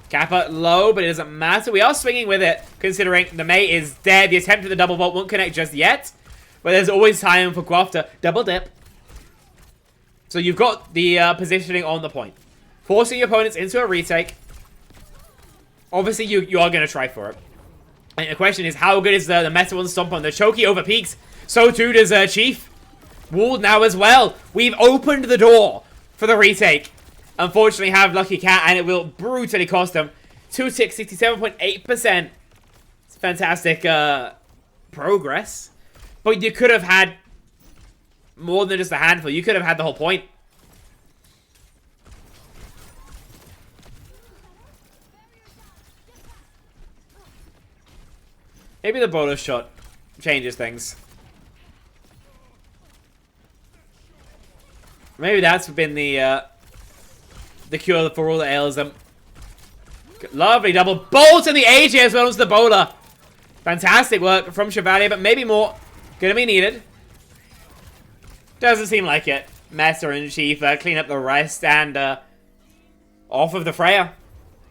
Kappa low, but it doesn't matter. We are swinging with it, considering the Mei is dead. The attempt at the double vault won't connect just yet. But there's always time for Guaf to double dip. So you've got the positioning on the point. Forcing your opponents into a retake. Obviously, you are going to try for it. And the question is, how good is the Meta 1 stomp on? The Choky over peaks. So too does Chief. Walled now as well. We've opened the door for the retake. Unfortunately, have Lucky Cat, and it will brutally cost them. 2-tick, 67.8%. It's fantastic progress. But you could have had more than just a handful. You could have had the whole point. Maybe the bonus shot changes things. Maybe that's been the cure for all the ails them. Lovely double bolt in the AJ as well as the bowler. Fantastic work from Chevalier, but maybe more gonna be needed. Doesn't seem like it. Meta and Chief clean up the rest and off of the Freya.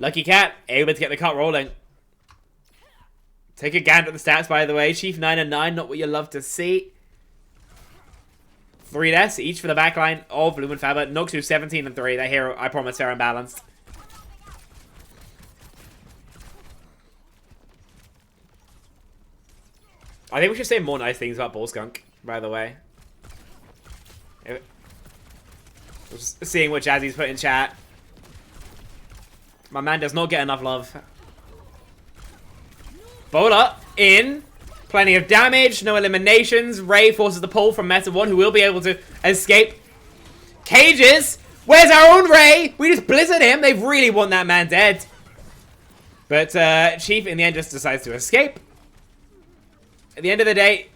Lucky Cat able to get the cut rolling. Take a gander at the stats, by the way. Chief 9 and 9, not what you love to see. 3 deaths each for the backline of Bloom and Faber. Noxu 17 and 3. That hero, I promise, fair and balanced. I think we should say more nice things about Bullskunk, by the way. Just seeing what Jazzy's put in chat. My man does not get enough love. Bowler in. Plenty of damage, no eliminations. Ray forces the pull from Meta 1, who will be able to escape. Cages! Where's our own Ray? We just blizzard him. They really want that man dead. But Chief, in the end, just decides to escape. At the end of the day,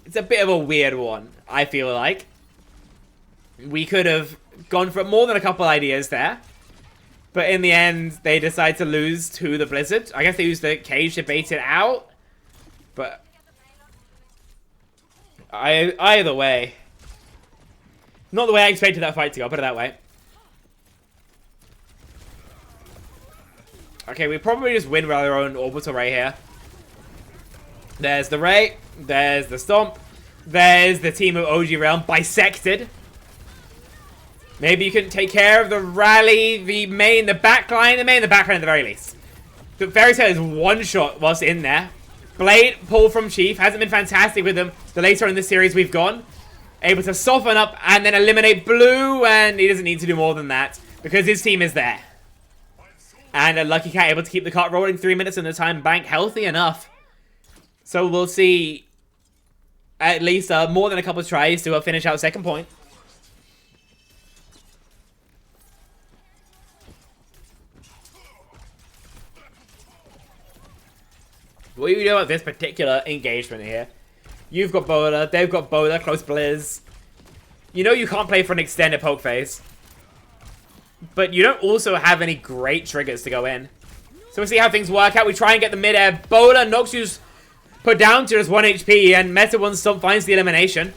it's a bit of a weird one, I feel like. We could have gone for more than a couple ideas there. But in the end, they decide to lose to the blizzard. I guess they used the cage to bait it out. But either way, not the way I expected that fight to go, put it that way. Okay, we probably just win with our own orbital right here. There's the Ray. There's the Stomp. There's the team of OGRealm bisected. Maybe you can take care of the Rally, the main, the backline. The main, the backline at the very least. The Fairy Tail is one shot whilst in there. Blade pull from Chief. Hasn't been fantastic with them the later in the series we've gone. Able to soften up and then eliminate Blue. And he doesn't need to do more than that because his team is there. And a Lucky Cat able to keep the cart rolling 3 minutes in the time bank. Healthy enough. So we'll see at least more than a couple of tries to finish out second point. What do you know about this particular engagement here? You've got Bowler, they've got Bowler, close Blizz. You know you can't play for an extended poke phase. But you don't also have any great triggers to go in. So we'll see how things work out. We try and get the mid-air. Bowler, Noxu's put down to just 1 HP, and Meta 1 Stomp finds the elimination.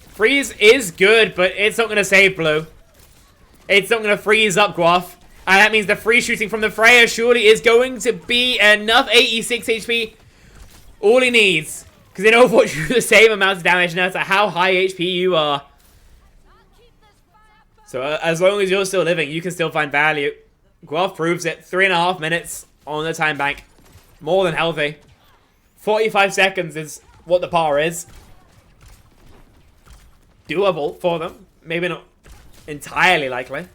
Freeze is good, but it's not going to save Blue. It's not going to freeze up Guaf. And that means the free shooting from the Freya surely is going to be enough. 86 HP. All he needs. Because in Overwatch, you do the same amount of damage no matter how high HP you are. So as long as you're still living, you can still find value. Guelph proves it. 3.5 minutes on the time bank. More than healthy. 45 seconds is what the par is. Doable for them. Maybe not entirely likely.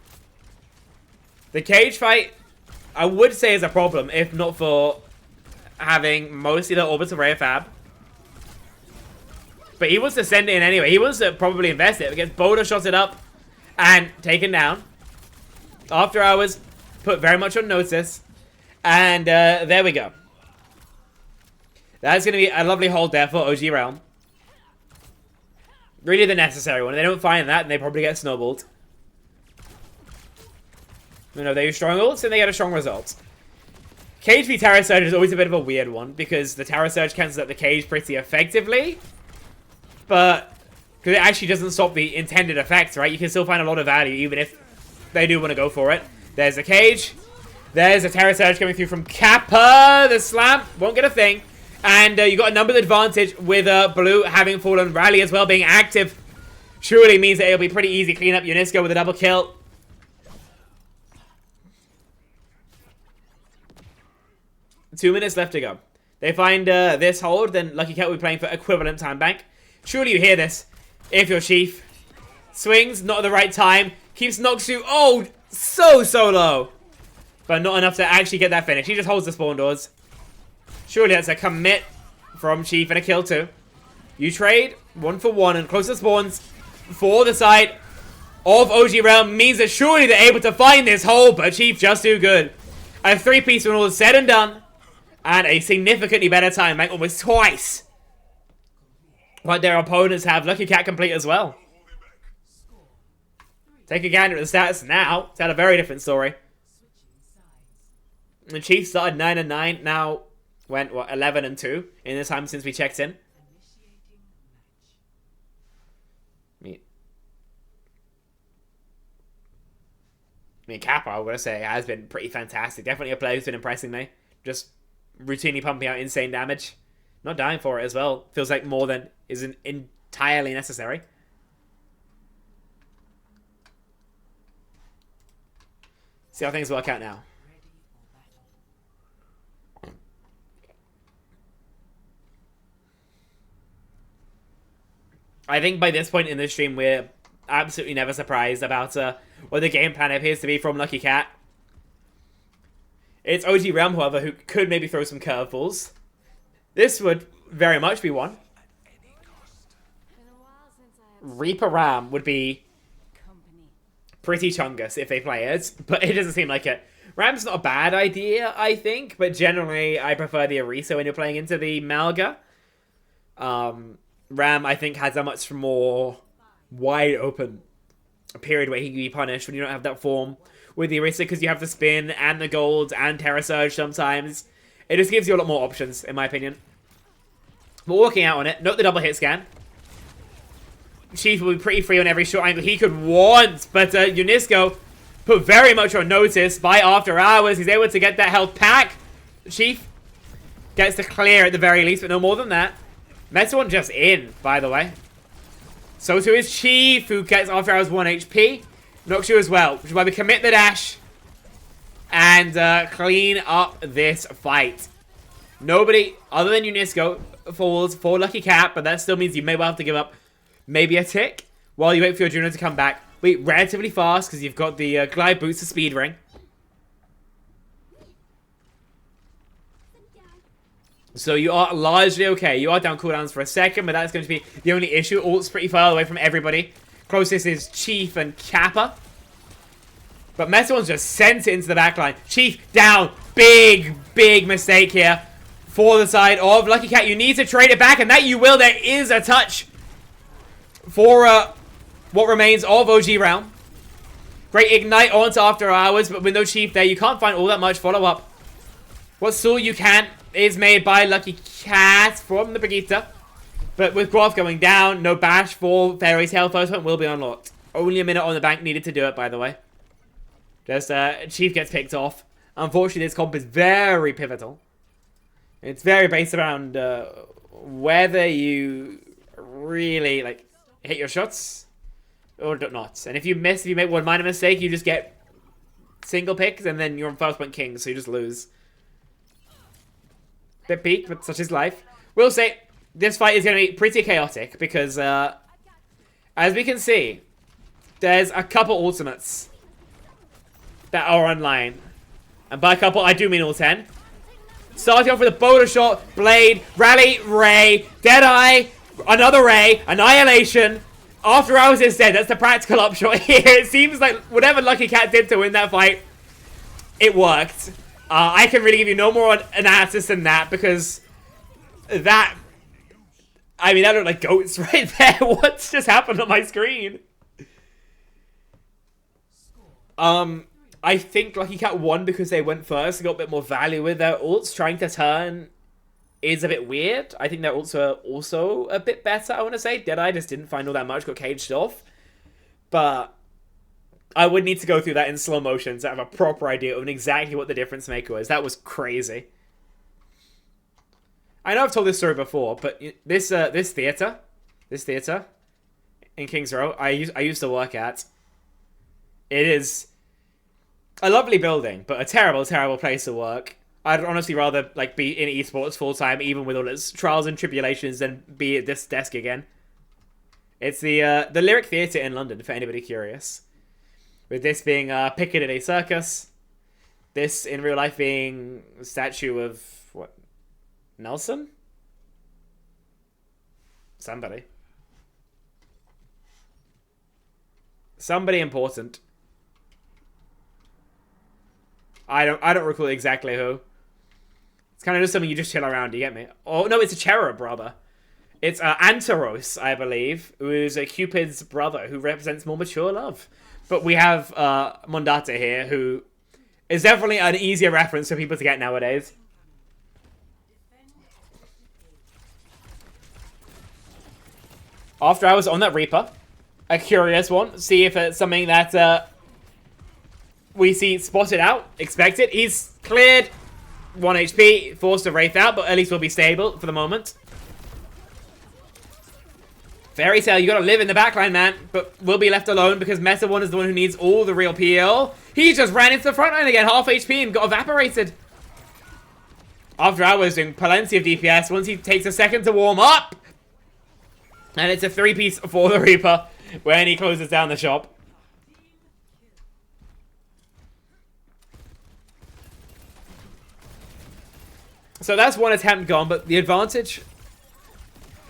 The cage fight, I would say, is a problem, if not for having mostly the orbital ray of fab. But he wants to send it in anyway. He wants to probably invest it. Because Boulder shots it up and taken down. After Hours, put very much on notice. And there we go. That's going to be a lovely hold there for OGRealm. Really the necessary one. If they don't find that, then they probably get snowballed. You know, they use strong ults and they get a strong result. Cage v Terra Surge is always a bit of a weird one because the Terra Surge cancels out the cage pretty effectively. But, because it actually doesn't stop the intended effects, right? You can still find a lot of value even if they do want to go for it. There's the cage. There's a Terra Surge coming through from Kappa. The slam won't get a thing. And you got a number advantage with Blue having fallen. Rally as well being active. Surely means that it'll be pretty easy clean up Unisco with a double kill. Two minutes left to go. They find this hold, then Lucky Cat will be playing for equivalent time bank. Surely you hear this. If you're Chief. Swings, not at the right time. Keeps Noxu, oh, so low. But not enough to actually get that finish. He just holds the spawn doors. Surely that's a commit from Chief and a kill too. You trade 1 for 1 and closer spawns for the side of OGRealm means that surely they're able to find this hole, but Chief just too good. A 3-piece when all is said and done. And a significantly better time bank, almost twice what their opponents have. Lucky Cat complete as well. Take a gander at the stats now. It's had a very different story. The Chiefs started 9-9, now went, what, 11-2 in the time since we checked in. I mean, Kappa, I would say, has been pretty fantastic. Definitely a player who's been impressing me. Just routinely pumping out insane damage. Not dying for it as well. Feels like more than isn't entirely necessary. See how things work out now. I think by this point in the stream, we're absolutely never surprised about what the game plan appears to be from Lucky Cat. It's OGRealm, however, who could maybe throw some curveballs. This would very much be one. Reaper Ram would be pretty chungus if they play it, but it doesn't seem like it. Ram's not a bad idea, I think, but generally I prefer the Orisa when you're playing into the Malga. Ram, I think, has a much more wide open period where he can be punished when you don't have that form with the Orisa, because you have the spin and the gold and Terra Surge sometimes. It just gives you a lot more options, in my opinion. But working out on it. Note the double hit scan. Chief will be pretty free on every short angle he could want, but Unisco put very much on notice by After Hours. He's able to get that health pack. Chief Gets to clear at the very least, but no more than that. Meta One just in, by the way. So too is Chief, who gets After Hours 1 HP. Noxu as well, which is why we commit the dash. And clean up this fight. Nobody, other than Unisco, falls for Lucky Cat, but that still means you may well have to give up maybe a tick while you wait for your Juno to come back. Wait, relatively fast, because you've got the Glide Boots to Speed Ring. So you are largely okay. You are down cooldowns for a second, but that's going to be the only issue. Ult's pretty far away from everybody. Closest is Chief and Kappa. But Meta One's just sent it into the backline. Chief down. Big, big mistake here for the side of Lucky Cat. You need to trade it back, and that you will. There is a touch for what remains of OGRealm. Great Ignite onto After Hours, but with no Chief there, you can't find all that much follow-up. What Soul you can is made by Lucky Cat from the Brigitte. But with Groff going down, no bash for Fairy Tail. First one will be unlocked. Only a minute on the bank needed to do it, by the way. Just, Chief gets picked off. Unfortunately, this comp is very pivotal. It's very based around whether you really, like, hit your shots or not. And if you miss, if you make one minor mistake, you just get single picks, and then you're on first point king, so you just lose. Bit peak, but such is life. We'll say this fight is going to be pretty chaotic because, as we can see, there's a couple ultimates that are online. And by a couple, I do mean all 10. Starting off with a boulder shot, Blade, Rally, Ray, Deadeye, another Ray, Annihilation. After Hours is dead. That's the practical upshot here. It seems like whatever Lucky Cat did to win that fight, it worked. I can really give you no more analysis than that because that... I mean, that looked like goats right there. What's just happened on my screen? I think Lucky Cat won because they went first and got a bit more value with their ults. Trying to turn is a bit weird. I think their ults are also a bit better, I want to say. Deadeye just didn't find all that much, got caged off. But I would need to go through that in slow motion to have a proper idea of exactly what the difference maker was. That was crazy. I know I've told this story before, but this theater in Kings Row, I used to work at. It is a lovely building, but a terrible, terrible place to work. I'd honestly rather like be in esports full time, even with all its trials and tribulations, than be at this desk again. It's the Lyric Theatre in London, for anybody curious. With this being Piccadilly Circus, this in real life being a statue of what? Nelson? Somebody important. I don't recall exactly who. It's kind of just something you just chill around, you get me? Oh, no, it's a cherub, rather. It's Anteros, I believe, who is a Cupid's brother, who represents more mature love. But we have Mondata here, who is definitely an easier reference for people to get nowadays. After Hours on that Reaper. A curious one. See if it's something that we see spotted out. Expected. He's cleared 1 HP. Forced to Wraith out, but at least will be stable for the moment. Fairy Tail, you gotta live in the backline, man. But will be left alone because Meta One is the one who needs all the real PL. He just ran into the front line again. Half HP and got evaporated. After Hours doing plenty of DPS. Once he takes a second to warm up. And it's a 3-piece for the Reaper when he closes down the shop. So that's one attempt gone, but the advantage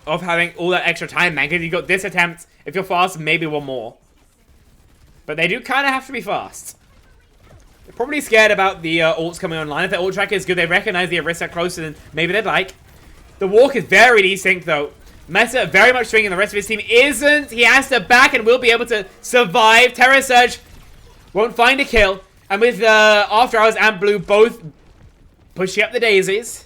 of having all that extra time, man, because you got this attempt, if you're fast, maybe one more. But they do kind of have to be fast. They're probably scared about the ults coming online. If their ult tracker is good, they recognize the Arista closer than maybe they'd like. The walk is very desync, though. Meta very much swinging. The rest of his team isn't. He has to back and will be able to survive. Terror Surge won't find a kill. And with After Hours and Blue both pushing up the daisies,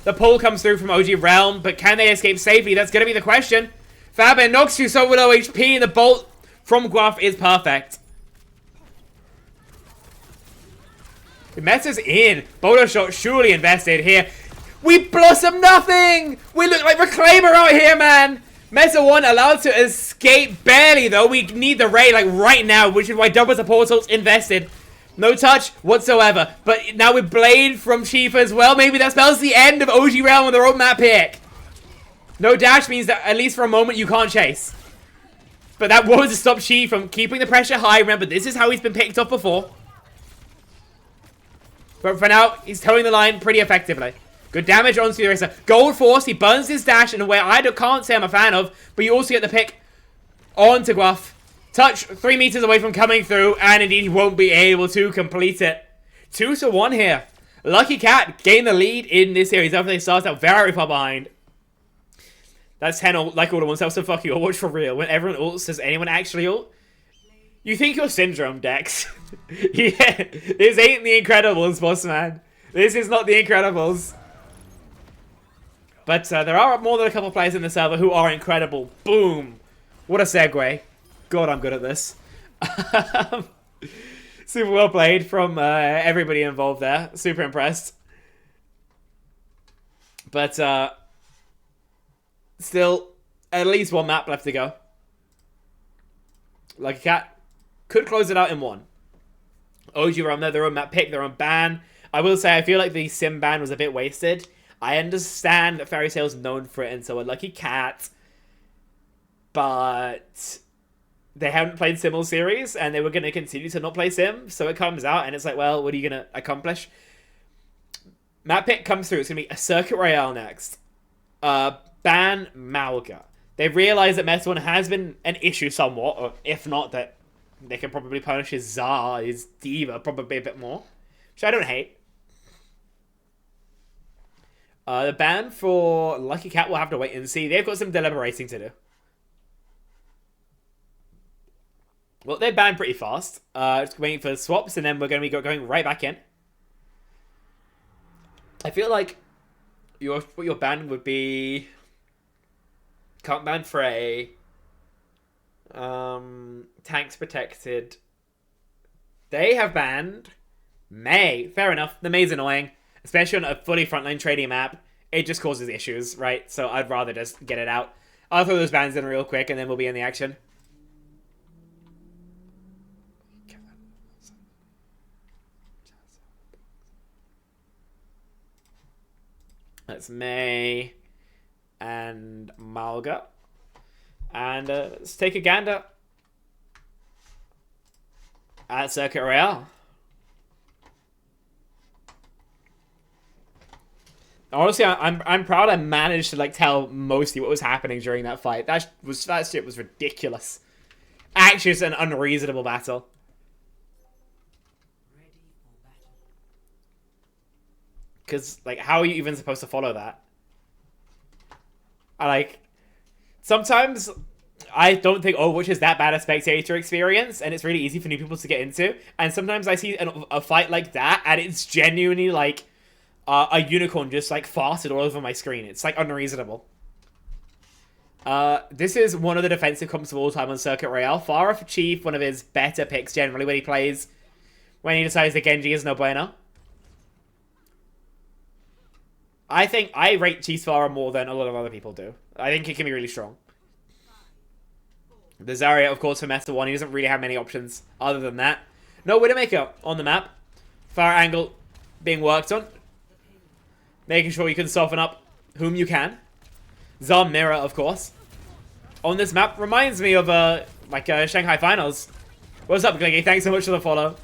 the pull comes through from OGRealm, but can they escape safely? That's going to be the question. Fabian knocks you so low HP, and the bolt from Guaf is perfect. The Meta's in. Boulder shot surely invested here. We blossom nothing! We look like Reclaimer out here, man! Meta 1 allowed to escape barely, though. We need the raid, like, right now, which is why double supportals invested. No touch whatsoever. But now with Blade from Chief as well, maybe that spells the end of OGRealm on their own map pick. No dash means that, at least for a moment, you can't chase. But that was to stop Chief from keeping the pressure high. Remember, this is how he's been picked up before. But for now, he's towing the line pretty effectively. Good damage onto the Eraser. Gold Force, he burns his dash in a way I can't say I'm a fan of. But you also get the pick onto Guff. Touch 3 meters away from coming through, and indeed he won't be able to complete it. 2-1 here. Lucky Cat gained the lead in this series after they started out very far behind. That's 10 like all at once. That was so fucking Overwatch for real. When everyone ults, does anyone actually ult? You think you're Syndrome, Dex. Yeah, this ain't the Incredibles, boss man. This is not the Incredibles. But there are more than a couple players in the server who are incredible. Boom. What a segue. God, I'm good at this. Super well played from everybody involved there. Super impressed. But still, at least one map left to go. Lucky Cat could close it out in one. OGRealm, they're their own map pick, their own ban. I will say, I feel like the Sim ban was a bit wasted. I understand that Fairy Tail's known for it, and so a Lucky Cat. But they haven't played Simul series, and they were going to continue to not play Sim. So it comes out, and it's like, well, what are you going to accomplish? Map pick comes through. It's going to be a Circuit Royale next. Ban Malga. They realize that Meta 1 has been an issue somewhat, or if not, that they can probably punish his Zar, his Diva, probably a bit more. Which I don't hate. The ban for Lucky Cat will have to wait and see. They've got some deliberating to do. Well, they're banned pretty fast. Just waiting for swaps, and then we're going to be going right back in. I feel like what your ban would be... Can't ban Frey. Tanks protected. They have banned Mei. Fair enough. The Mei's annoying. Especially on a fully frontline trading map. It just causes issues, right? So I'd rather just get it out. I'll throw those bans in real quick, and then we'll be in the action. That's Mei and Malga. And let's take a gander at Circuit Royale. Honestly, I'm proud I managed to like tell mostly what was happening during that fight. That shit was ridiculous. Actually, it's an unreasonable battle. Because, like, how are you even supposed to follow that? Sometimes I don't think Overwatch is that bad a spectator experience, and it's really easy for new people to get into. And sometimes I see a fight like that, and it's genuinely, like, a unicorn just, like, farted all over my screen. It's, like, unreasonable. This is one of the defensive comps of all time on Circuit Royale. Pharah for Chief, one of his better picks generally when he plays. When he decides that Genji is no bueno. I think I rate Chief's Pharah more than a lot of other people do. I think it can be really strong. The Zarya, of course, for Meta 1. He doesn't really have many options other than that. No Widowmaker on the map. Pharah angle being worked on. Making sure you can soften up whom you can. Zar Mirror, of course. On this map reminds me of Shanghai Finals. What's up, Gliggy? Thanks so much for the follow.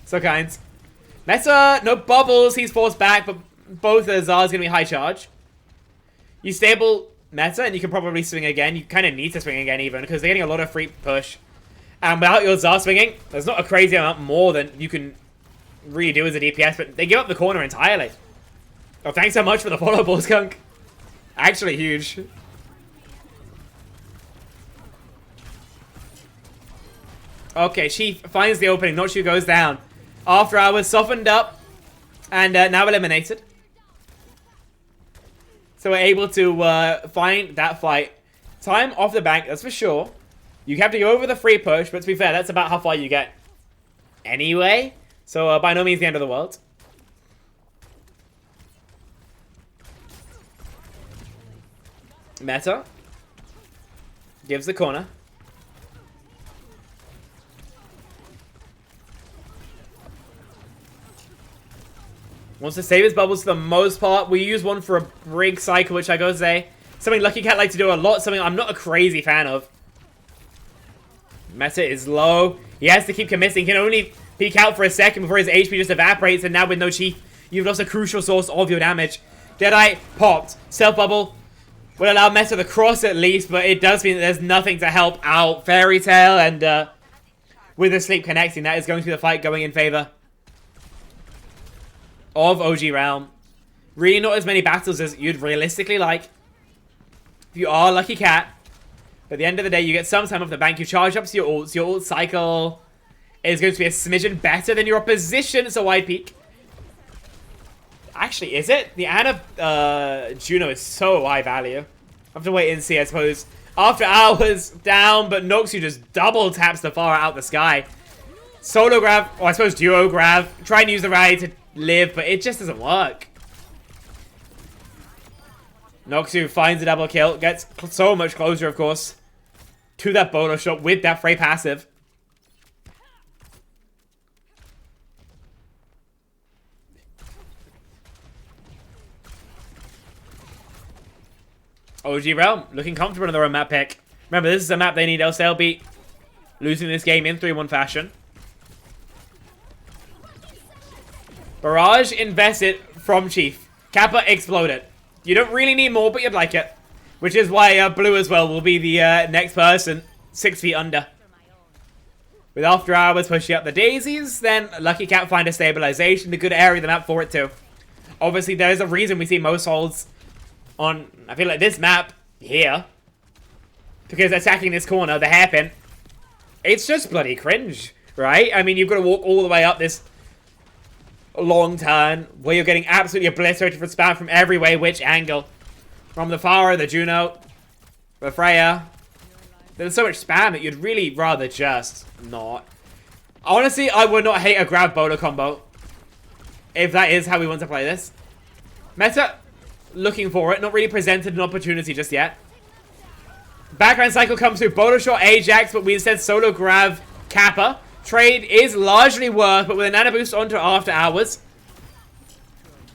So kind. Meta, no bubbles. He's forced back, but both the Zar's going to be high charge. You stable Meta, and you can probably swing again. You kind of need to swing again, even, because they're getting a lot of free push. And without your Zar swinging, there's not a crazy amount more than you can really do as a DPS, but they give up the corner entirely. Oh, thanks so much for the follow, Bull Skunk. Actually huge. Okay, Chief finds the opening. Not Sure goes down. After Hours softened up and now eliminated. So we're able to find that fight. Time off the bank, that's for sure. You have to go over the free push, but to be fair, that's about how far you get anyway. So by no means the end of the world. Meta gives the corner. Wants to save his bubbles for the most part. We use one for a brig cycle, which I gotta say, something Lucky Cat like to do a lot, something I'm not a crazy fan of. Meta is low. He has to keep committing. He can only peek out for a second before his HP just evaporates, and now with no Chief, you've lost a crucial source of your damage. Deadeye popped. Self-bubble will allow Meta to cross at least, but it does mean that there's nothing to help out Fairy Tail, and with the sleep connecting, that is going to be the fight going in favor of OGRealm. Really not as many battles as you'd realistically like. If you are Lucky Cat, but at the end of the day, you get some time off the bank. You charge up to your ults. Your ult cycle is going to be a smidgen better than your opposition, so wide peek. Actually, is it? The Ana Juno is so high value. I have to wait and see, I suppose. After hours down, but Noxu just double taps the far out the sky. Solo grab, or I suppose duo grab. Try and use the rally to live, but it just doesn't work. Noxu finds a double kill. Gets so much closer, of course, to that bolo shot with that Frey passive. OGRealm looking comfortable in their own map pick. Remember, this is a map they need, else they'll be losing this game in 3-1 fashion. Barrage invested from Chief. Kappa exploded. You don't really need more, but you'd like it. Which is why Blue as well will be the next person 6 feet under. With After Hours pushing up the daisies, then Lucky Cat find a stabilization, the good area of the map for it too. Obviously, there is a reason we see most holds on, I feel like, this map here. Because attacking this corner, the hairpin, it's just bloody cringe, right? I mean, you've got to walk all the way up this long turn where you're getting absolutely obliterated for spam from every way, which angle. From the Pharah, the Juno, the Freya. There's so much spam that you'd really rather just not. Honestly, I would not hate a grab bowler combo if that is how we want to play this. Meta looking for it, not really presented an opportunity just yet. Background cycle comes through bowler shot Ajax, but we instead solo grab Kappa. Trade is largely worth, but with a nano boost onto After Hours,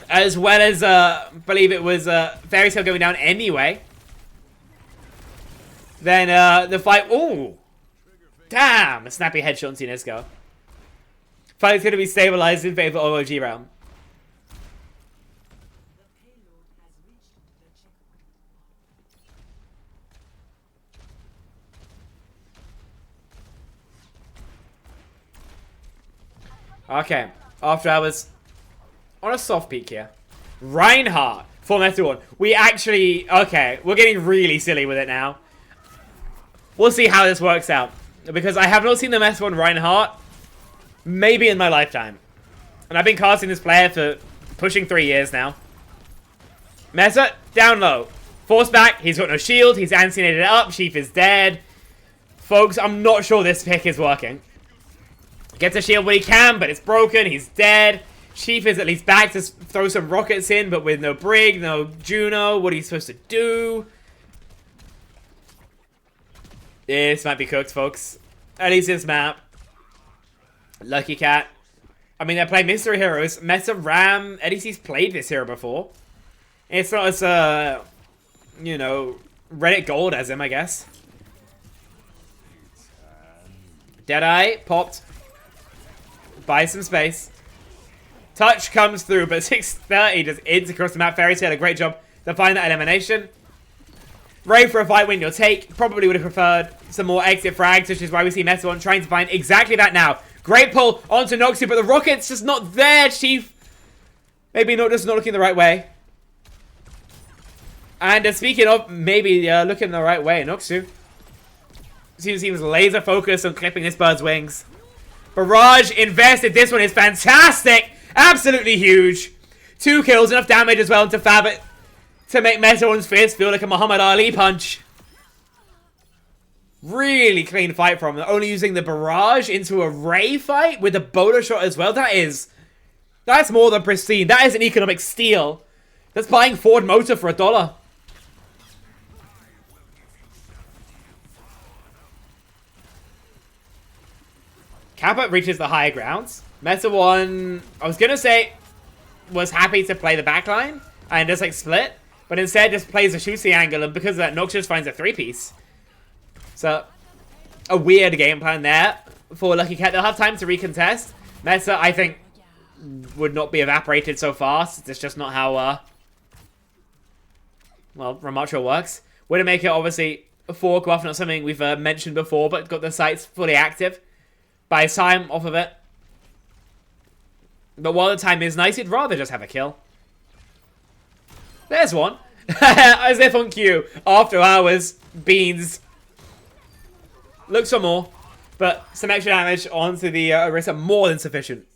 as well as I believe it was Fairy Tail going down anyway. Then the fight, ooh, damn, a snappy headshot on Sinesco. Fight's going to be stabilized in favor of OGRealm. Okay, After Hours on a soft peak here. Reinhardt for Meta 1. We actually, okay, we're getting really silly with it now. We'll see how this works out, because I have not seen the Meta 1 Reinhardt maybe in my lifetime. And I've been casting this player for pushing 3 years now. Meta, down low. Force back, he's got no shield, he's anti-nated it up, Sheaf is dead. Folks, I'm not sure this pick is working. Gets a shield when he can, but it's broken. He's dead. Chief is at least back to throw some rockets in, but with no Brig, no Juno. What are you supposed to do? This might be cooked, folks. At least this map. Lucky Cat. I mean, they're playing mystery heroes. Meta Ram. ADC's played this hero before. It's not as, you know, Reddit gold as him, I guess. Deadeye popped. Buy some space. Touch comes through, but 630 just ins across the map. Fairy Tail, a great job to find that elimination. Ray for a fight win you'll take. Probably would have preferred some more exit frags, which is why we see Meta 1 trying to find exactly that now. Great pull onto Noxu, but the rocket's just not there, Chief. Maybe not, just not looking the right way. And speaking of maybe looking the right way, Noxu seems laser focused on clipping this bird's wings. Barrage invested. This one is fantastic. Absolutely huge. 2 kills, enough damage as well to fab it to make Meta 1's fist feel like a Muhammad Ali punch. Really clean fight from them. Only using the barrage into a Ray fight with a bowler shot as well. That's more than pristine. That is an economic steal. That's buying Ford Motor for $1. Kappa reaches the higher grounds. Meta 1, I was gonna say, was happy to play the backline and just like split, but instead just plays a shooting angle, and because of that, Nox just finds a 3-piece. So, a weird game plan there for Lucky Cat. They'll have time to recontest. Meta, I think, would not be evaporated so fast. It's just not how, well, Ramattra works. Widowmaker, obviously, for Gruff, not something we've mentioned before, but got the sights fully active. Buys time off of it. But while the time is nice, he'd rather just have a kill. There's one. As if on cue. After hours, beans. Looks for more. But some extra damage onto the Orisa, more than sufficient.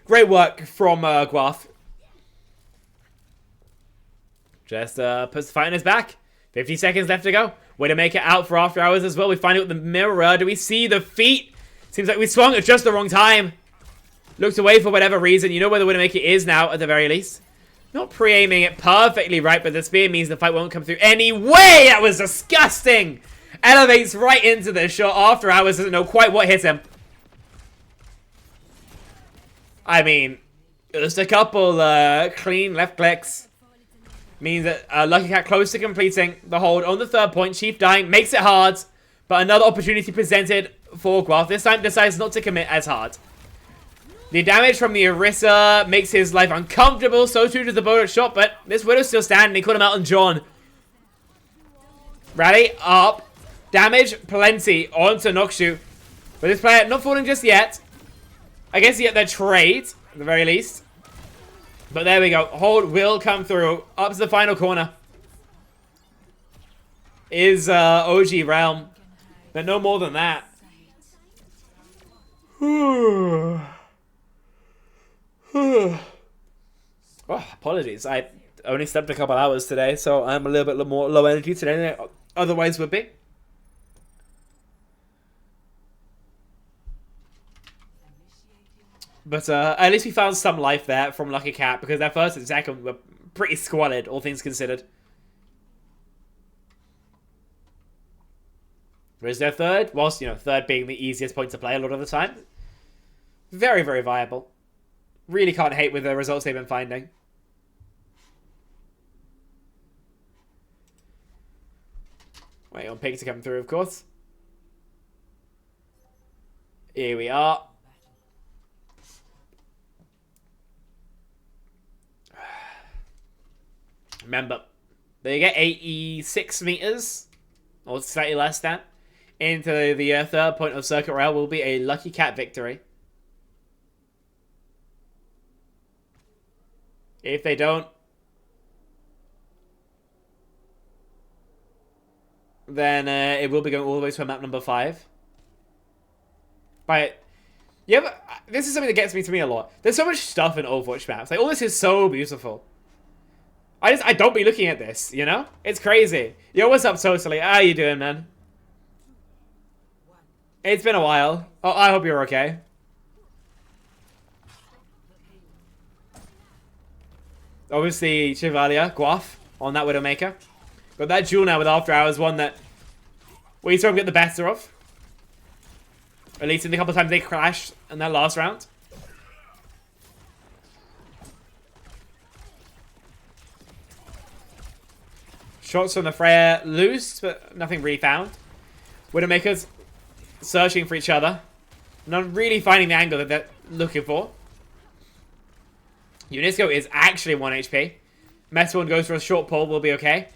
Great work from Guaf. Just puts the fight on his back. 50 seconds left to go. Way to make it out for after hours as well. We find out the mirror. Do we see the feet? Seems like we swung at just the wrong time. Looked away for whatever reason. You know where the Widowmaker is now, at the very least. Not pre-aiming it perfectly right, but the spear means the fight won't come through anyway. That was disgusting. Elevates right into the shot. After hours doesn't know quite what hit him. I mean, just a couple clean left clicks. Means that Lucky Cat close to completing the hold on the third point. Chief dying makes it hard. But another opportunity presented for Guaf. This time decides not to commit as hard. The damage from the Orisa makes his life uncomfortable. So too does the bullet shot. But this Widow's still standing. He caught him out on John. Rally up. Damage plenty onto Noxu. But this player not falling just yet. I guess you get their trade, at the very least. But there we go. Hold will come through. Up to the final corner. Is OGRealm. But no more than that. Oh, apologies. I only slept a couple hours today, so I'm a little bit more low energy today than I otherwise would be. But at least we found some life there from Lucky Cat, because their first and second were pretty squalid, all things considered. Whereas their third, whilst, you know, third being the easiest point to play a lot of the time, very, very viable. Really can't hate with the results they've been finding. Wait on Pig to come through, of course. Here we are. Remember, they get 86 meters, or slightly less than, into the third point of Circuit Rail. Will be a Lucky Cat victory. If they don't, then it will be going all the way to map number 5. But yeah, this is something that gets me a lot. There's so much stuff in Overwatch maps. Like, all this is so beautiful. I don't be looking at this, you know? It's crazy. Yo, what's up, Totally? How you doing, man? It's been a while. Oh, I hope you're okay. Obviously, Chevalier, Guaf, on that Widowmaker. Got that duel now with After Hours, one that we saw him get the better of. At least in the couple of times they crashed in that last round. Shots from the Freya loose, but nothing really found. Widowmakers searching for each other. Not really finding the angle that they're looking for. Unisco is actually 1 HP. Meta1 goes for a short pull, will be okay.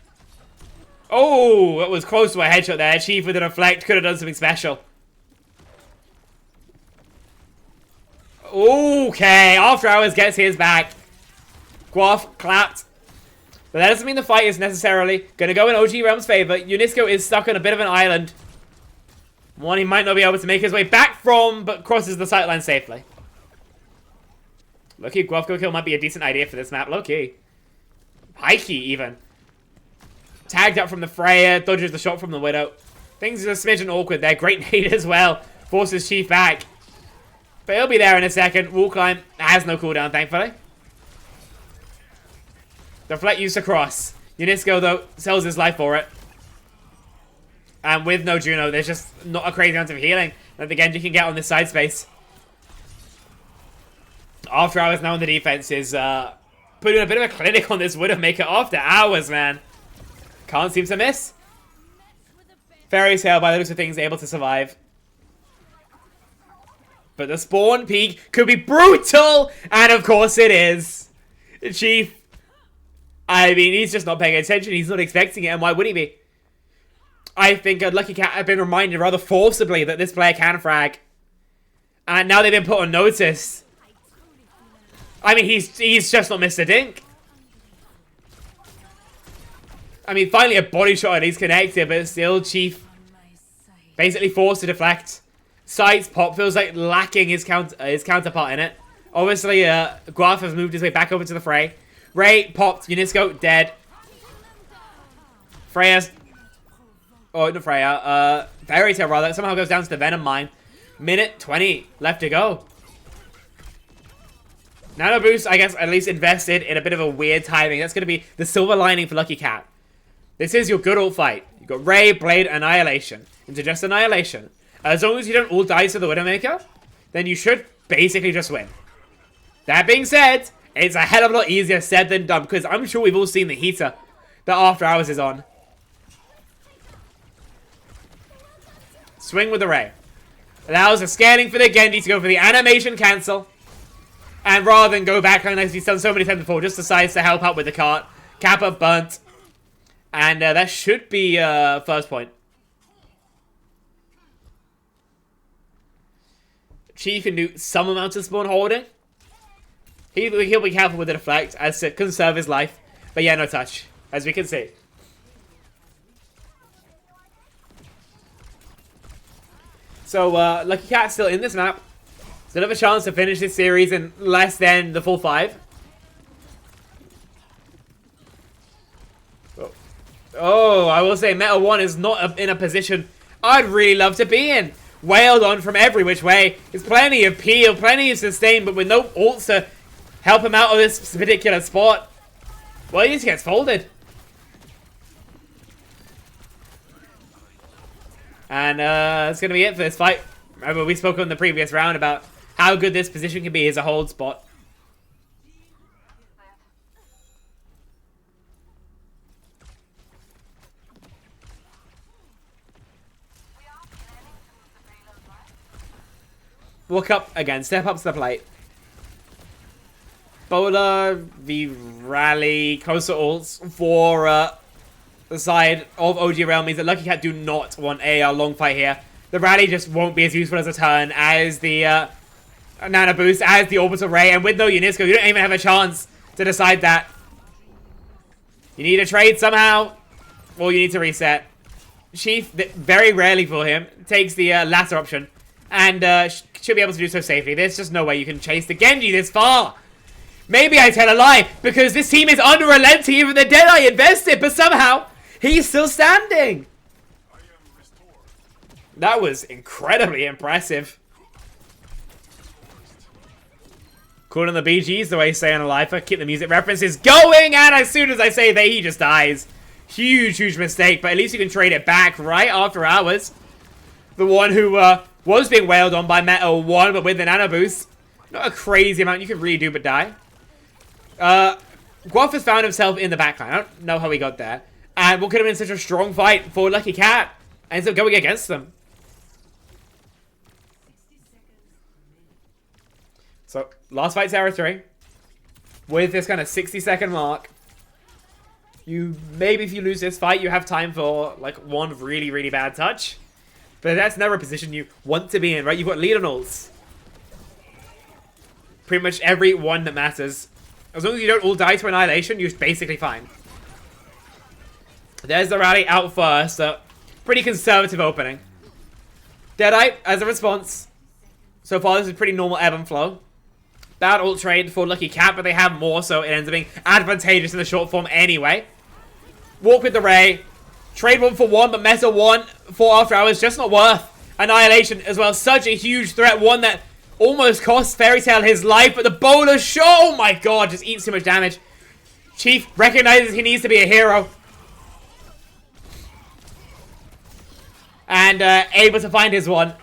Oh, it was close to a headshot there. Chief with a deflect, could have done something special. Okay, After Hours gets his back. Guaf clapped. But that doesn't mean the fight is necessarily going to go in OGRealm's favor. Unisco is stuck on a bit of an island. One he might not be able to make his way back from, but crosses the sightline safely. Low-key, Guafco kill might be a decent idea for this map. Low-key. High-key, even. Tagged up from the Freya, dodges the shot from the Widow. Things are a smidgen awkward there. Great nade as well. Forces Chief back. But he'll be there in a second. Wall climb has no cooldown, thankfully. Deflect used to cross. Unisco, though, sells his life for it. And with no Juno, there's just not a crazy amount of healing that the Genji can get on this side space. After Hours now on the defense is putting a bit of a clinic on this Widowmaker after hours, man. Can't seem to miss. Fairy Tail, by the looks of things, able to survive. But the spawn peak could be brutal! And of course it is. Chief, I mean, he's just not paying attention. He's not expecting it, and why would he be? I think Lucky Cat have been reminded rather forcibly that this player can frag. And now they've been put on notice. I mean, he's just not Mr. Dink. I mean, finally a body shot and he's connected, but still Chief basically forced to deflect. Sights pop feels like lacking his counterpart in it. Obviously, Guaf has moved his way back over to the fray. Ray popped, Unisco dead. Freya's... Oh, not Freya. Fairy Tail, rather. Somehow goes down to the Venom Mine. Minute 20 left to go. Nano Boost, I guess, at least invested in a bit of a weird timing. That's going to be the silver lining for Lucky Cat. This is your good old fight. You've got Ray, Blade, Annihilation. Into just Annihilation. As long as you don't all die to the Widowmaker, then you should basically just win. That being said, it's a hell of a lot easier said than done, because I'm sure we've all seen the heater that After Hours is on. Swing with the Ray. Allows the scanning for the Genji to go for the animation cancel. And rather than go back, like he's done so many times before, just decides to help out with the cart. Kappa burnt. And that should be first point. Chief can do some amount of spawn holding. He'll be careful with the deflect as to conserve his life. But yeah, no touch, as we can see. So, Lucky Cat's still in this map. Still have a chance to finish this series in less than the full 5. Oh, I will say Meta 1 is not in a position I'd really love to be in. Wailed on from every which way. There's plenty of peel, plenty of sustain, but with no ults to help him out of this particular spot. Well, he just gets folded. And that's going to be it for this fight. Remember, we spoke on the previous round about how good this position can be as a hold spot. Walk up again, step up to the plate. Bowler, the rally, closer ults for the side of OGRealm means that Lucky Cat do not want a long fight here. The rally just won't be as useful as a turn as the Nano Boost, as the Orbital Ray, and with no Unisco, you don't even have a chance to decide that. You need a trade somehow, or you need to reset. Chief, very rarely for him, takes the latter option, and should be able to do so safely. There's just no way you can chase the Genji this far. Maybe I tell a lie, because this team is unrelenting even the dead I invested, but somehow, he's still standing. That was incredibly impressive. Calling the BGs the way saying a lifer. Keep the music references going, and as soon as I say that, he just dies. Huge, huge mistake, but at least you can trade it back right after hours. The one who was being wailed on by Meta 1, but with the Nano Boost. Not a crazy amount you can really do but die. Guaf has found himself in the backline. I don't know how he got there. And what could have been such a strong fight for Lucky Cat ends up going against them. So, last fight's Era 3. With this kind of 60-second mark. Maybe if you lose this fight, you have time for, like, one really, really bad touch. But that's never a position you want to be in, right? You've got lead on ults. Pretty much every one that matters. As long as you don't all die to Annihilation, you're basically fine. There's the rally out first. Pretty conservative opening. Deadeye as a response. So far, this is pretty normal ebb and flow. Bad ult trade for Lucky Cat, but they have more, so it ends up being advantageous in the short form anyway. Walk with the Ray. Trade 1 for 1, but Meta 1 for After Hours, just not worth. Annihilation as well, such a huge threat. One that almost cost Fairy Tail his life, but the bowler shot, oh my god, just eats too much damage. Chief recognizes he needs to be a hero. And able to find his one.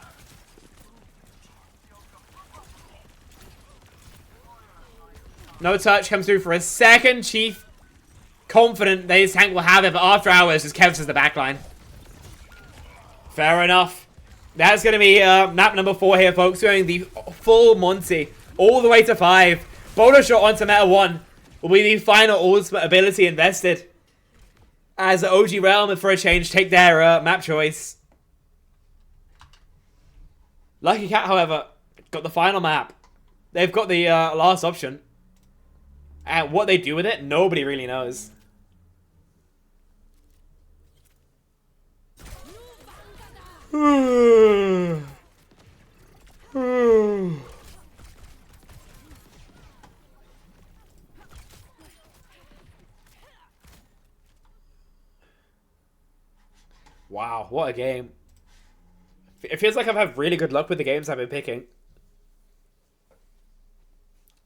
No touch comes through for a second. Chief confident that his tank will have it, but after hours just captures the backline. Fair enough. That's going to be map number 4 here, folks. Going the full Monty all the way to 5. Boulder shot onto meta 1 will be the final ultimate ability invested. As OGRealm, for a change, take their map choice. Lucky Cat, however, got the final map. They've got the last option. And what they do with it, nobody really knows. Wow, what a game. It feels like I've had really good luck with the games I've been picking.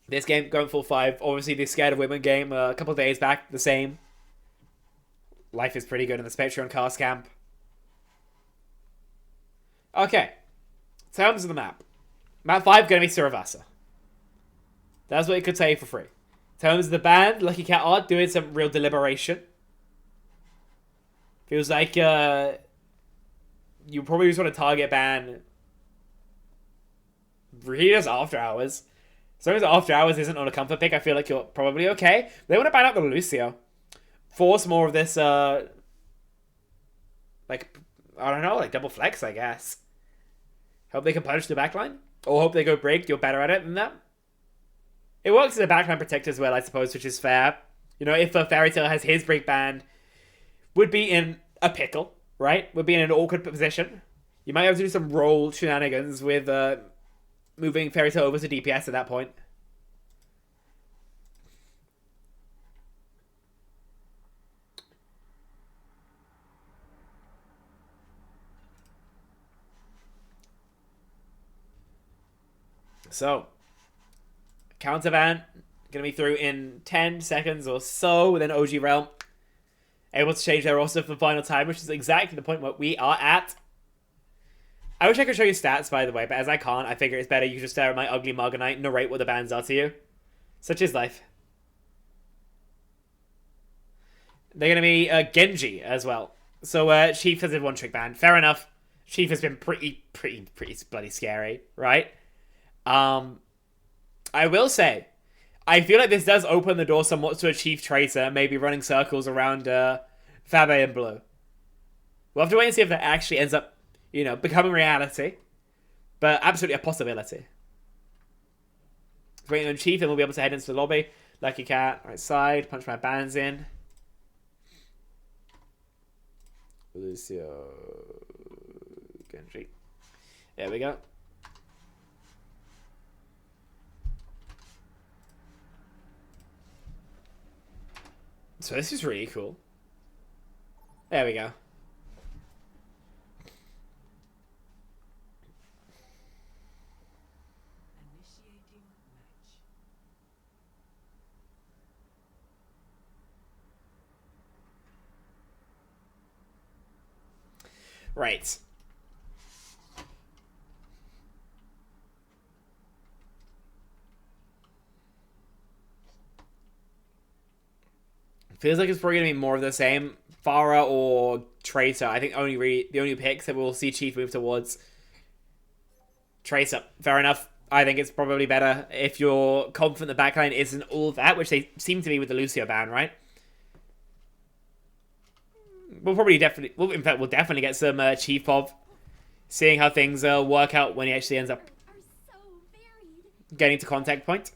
This game going full 5. Obviously, the Scared of Women game a couple of days back, the same. Life is pretty good in the Spectre and Cast Camp. Okay. Terms of the map. Map 5 going to be Suravasa. That's what you could say for free. Terms of the band, Lucky Cat are doing some real deliberation. Feels like you probably just want to target ban really just after hours. As long as after hours isn't on a comfort pick, I feel like you're probably okay. They want to ban out the Lucio. Force more of this, like, I don't know, like double flex, I guess. Hope they can punish the backline. Or hope they go break, you're better at it than that. It works as a backline protector as well, I suppose, which is fair. You know, if a Fairy Tail has his break banned, would be in a pickle, right? Would be in an awkward position. You might have to do some roll shenanigans with moving Fairy Tail over to DPS at that point. So, counter ban gonna be through in 10 seconds or so. Then OGRealm able to change their roster for the final time, which is exactly the point where we are at. I wish I could show you stats, by the way, but as I can't, I figure it's better you just stare at my ugly Marganite and narrate what the bans are to you. Such is life. They're going to be Genji as well. So Chief has a one-trick ban. Fair enough. Chief has been pretty bloody scary, right? I will say, I feel like this does open the door somewhat to a Chief Tracer, maybe running circles around Fabe and Blue. We'll have to wait and see if that actually ends up, you know, becoming reality. But absolutely a possibility. Waiting on Chief, and we'll be able to head into the lobby. Lucky Cat, right side, punch my bands in. Lucio, Genji. There we go. So this is really cool. There we go. Right. Feels like it's probably going to be more of the same. Pharah or Tracer. I think the only picks that we'll see Chief move towards. Tracer. Fair enough. I think it's probably better if you're confident the backline isn't all of that, which they seem to be with the Lucio ban, right? We'll definitely get some Chief Pov. Seeing how things work out when he actually ends up getting to contact point.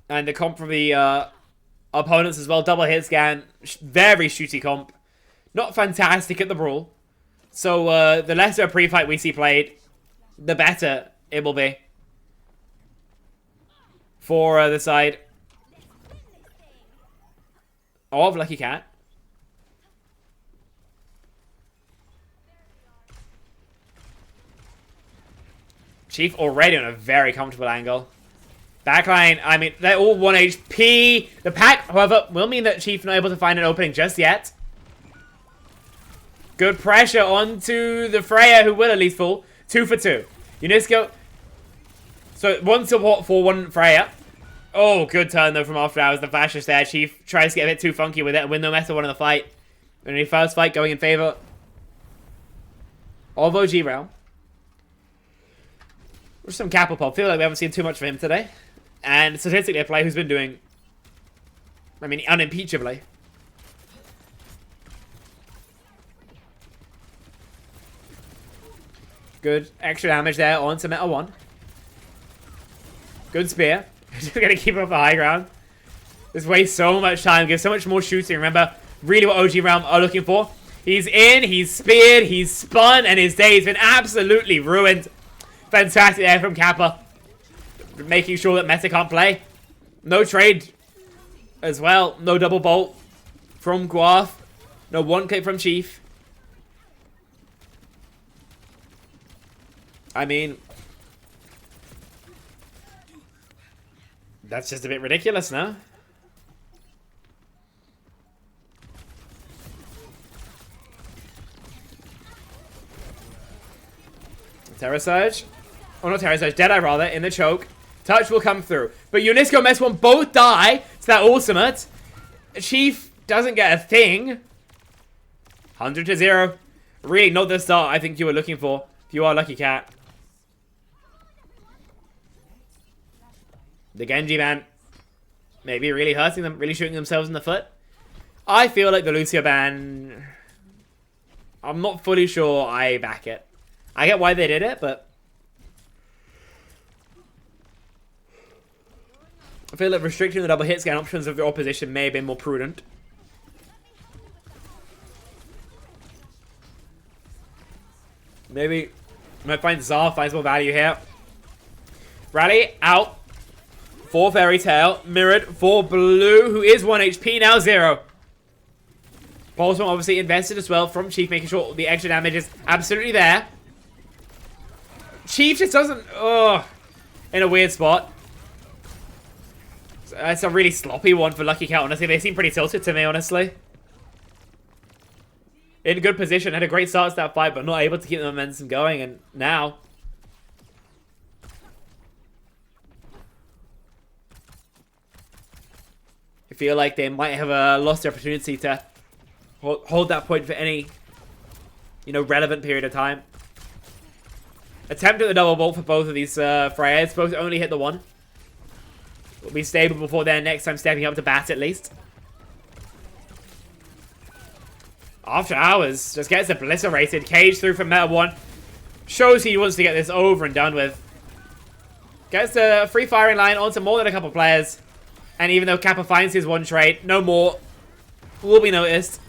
And the comp from the opponents as well. Double hit scan. Very shooty comp. Not fantastic at the brawl. So the lesser a pre-fight we see played, the better it will be. For the side of Lucky Cat. Chief already on a very comfortable angle. Backline, I mean, they're all 1 HP. The pack, however, will mean that Chief not able to find an opening just yet. Good pressure onto the Freya, who will at least fall. 2 for 2. Unisco. So, one support for one Freya. Oh, good turn, though, from After Hours. The flash is there. Chief tries to get a bit too funky with it and win no matter one in the fight. Only first fight going in favor of OGRealm. With some Kappa Pop. Feel like we haven't seen too much of him today. And statistically, a player who's been doing, I mean, unimpeachably. Good extra damage there onto Meta 1. Good spear. Just gonna keep up the high ground. This wastes so much time, gives so much more shooting. Remember, really what OGRealm are looking for. He's in, he's speared, he's spun, and his day has been absolutely ruined. Fantastic there from Kappa. Making sure that Meta can't play. No trade as well. No double bolt from Guaf. No one clip from Chief. I mean, that's just a bit ridiculous, no? Terra Surge. Oh, not Terra Surge. Deadeye, rather, in the choke. Touch will come through. But Unisco and Mess won't both die to that ultimate. Chief doesn't get a thing. 100-0. Really not the start I think you were looking for. If you are Lucky Cat. The Genji ban maybe really hurting them, really shooting themselves in the foot. I feel like the Lucio ban, I'm not fully sure I back it. I get why they did it, but I feel like restricting the double hit scan options of the opposition may have been more prudent. Maybe might find Zar finds more value here. Rally out. For Fairy Tail, mirrored for Blue, who is 1 HP, now 0. Boltzmann obviously invested as well from Chief, making sure the extra damage is absolutely there. Chief just doesn't, in a weird spot. That's a really sloppy one for Lucky Cat, honestly. They seem pretty tilted to me, honestly. In good position, had a great start to that fight, but not able to keep the momentum going, and now I feel like they might have lost the opportunity to hold that point for any, relevant period of time. Attempt at the double bolt for both of these Freyas. Both only hit the one. Will be stable before their next time stepping up to bat at least. After Hours just gets obliterated. Cage through from Meta 1. Shows he wants to get this over and done with. Gets the free firing line onto more than a couple players. And even though Kappa finds his one trade, no more will be noticed.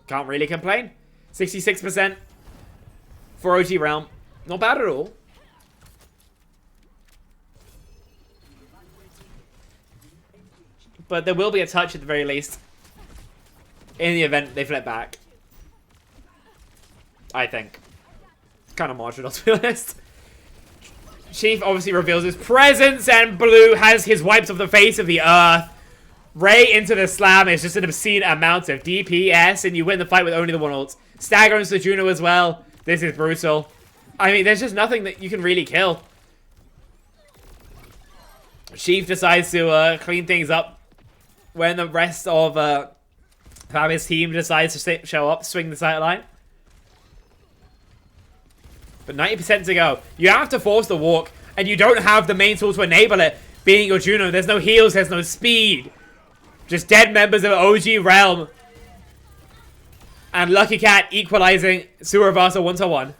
Can't really complain. 66% for OGRealm. Not bad at all. But there will be a touch at the very least. In the event they flip back. I think. Kind of marginal, to be honest. Chief obviously reveals his presence, and Blue has his wipes off the face of the earth. Ray into the slam is just an obscene amount of DPS, and you win the fight with only the one ult. Stagger into Juno as well. This is brutal. I mean, there's just nothing that you can really kill. Chief decides to clean things up when the rest of Fab's team decides to show up, swing the sideline. But 90% to go. You have to force the walk, and you don't have the main tool to enable it, being your Juno. There's no heals, there's no speed. Just dead members of OGRealm. And Lucky Cat equalizing Suravasa 1-1.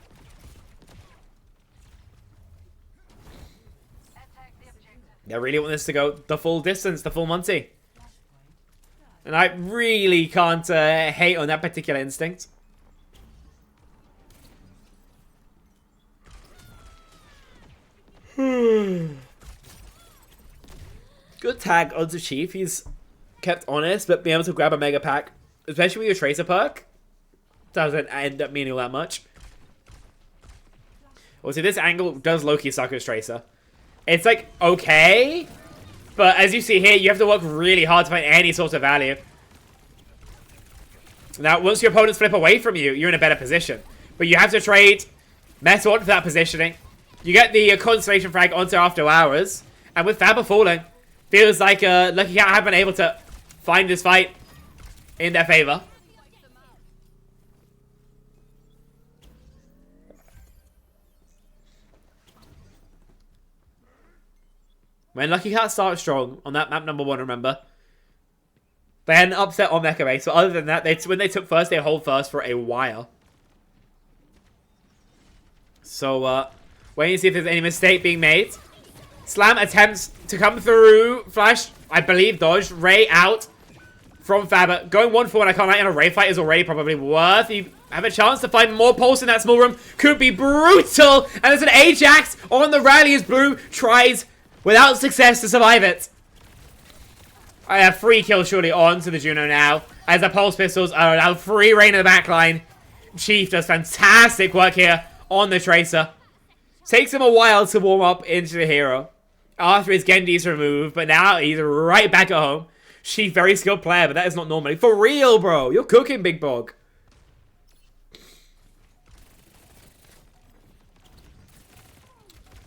They really want this to go the full distance, the full Monty. And I really can't hate on that particular instinct. Good tag onto Chief. He's kept honest, but being able to grab a mega pack, especially with your Tracer perk, doesn't end up meaning all that much. Also, this angle does low-key suck as Tracer. It's like, okay, but as you see here, you have to work really hard to find any sort of value. Now, once your opponents flip away from you, you're in a better position. But you have to trade Meta 1 for that positioning. You get the constellation frag onto After Hours. And with Faber falling, feels like Lucky Cat have been able to find this fight in their favor. When Lucky Cat started strong on that map number 1, remember? They had an upset on Mecha Base, but other than that, when they took first, they hold first for a while. So, waiting to see if there's any mistake being made. Slam attempts to come through. Flash, I believe, dodged. Ray out from Faber. Going 1-4, I can't lie, in a Ray fight is already probably worth. You have a chance to find more pulse in that small room. Could be brutal. And there's an Ajax on the rally as Blue tries without success to survive it. I have free kill surely on to the Juno now. As the Pulse Pistols are allowed free reign in the backline. Chief does fantastic work here on the Tracer. Takes him a while to warm up into the hero. After his Genji's removed, but now he's right back at home. Chief, very skilled player, but that is not normally. For real, bro. You're cooking, Big Bog.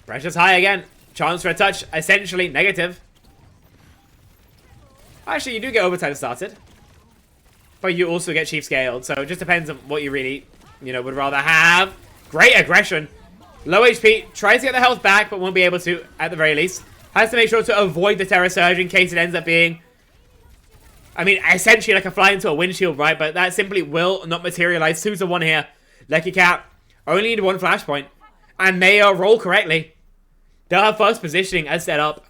Pressure's high again. Chance for a touch, essentially negative. Actually, you do get overtime started. But you also get Chief scaled, so it just depends on what you really, would rather have. Great aggression. Low HP, tries to get the health back, but won't be able to at the very least. Has to make sure to avoid the Terror Surge in case it ends up being, essentially like a fly into a windshield, right? But that simply will not materialize. 2-1 here. Lucky Cat only need 1 flashpoint. And they roll correctly. They'll have first positioning as set up.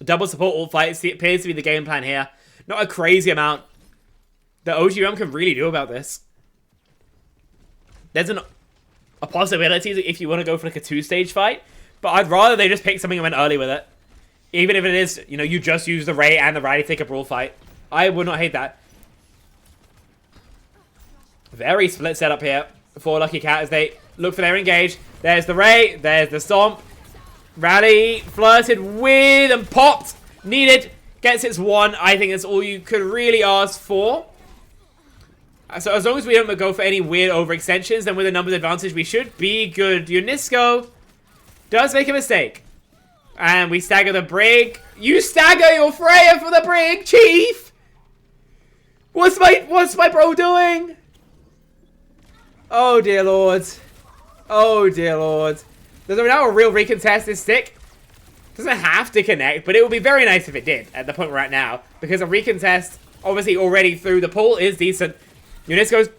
Double support ult fight appears to be the game plan here. Not a crazy amount that OGRealm can really do about this. There's a possibility if you want to go for like a 2-stage fight. But I'd rather they just pick something and went early with it. Even if it is, you just use the Ray and the Riley take a brawl fight. I would not hate that. Very split setup here for Lucky Cat as they look for their engage. There's the Ray, there's the Stomp. Rally flirted with and popped. Needed. Gets its 1. I think that's all you could really ask for. So as long as we don't go for any weird overextensions, then with a numbers advantage, we should be good. Unisco does make a mistake. And we stagger the Brig. You stagger your Freya for the Brig, Chief! What's my bro doing? Oh dear lord. Oh dear lord. There's now a real recontest this stick. Doesn't have to connect, but it would be very nice if it did at the point we're at now. Because a recontest, obviously already through the pull, is decent. Unisco's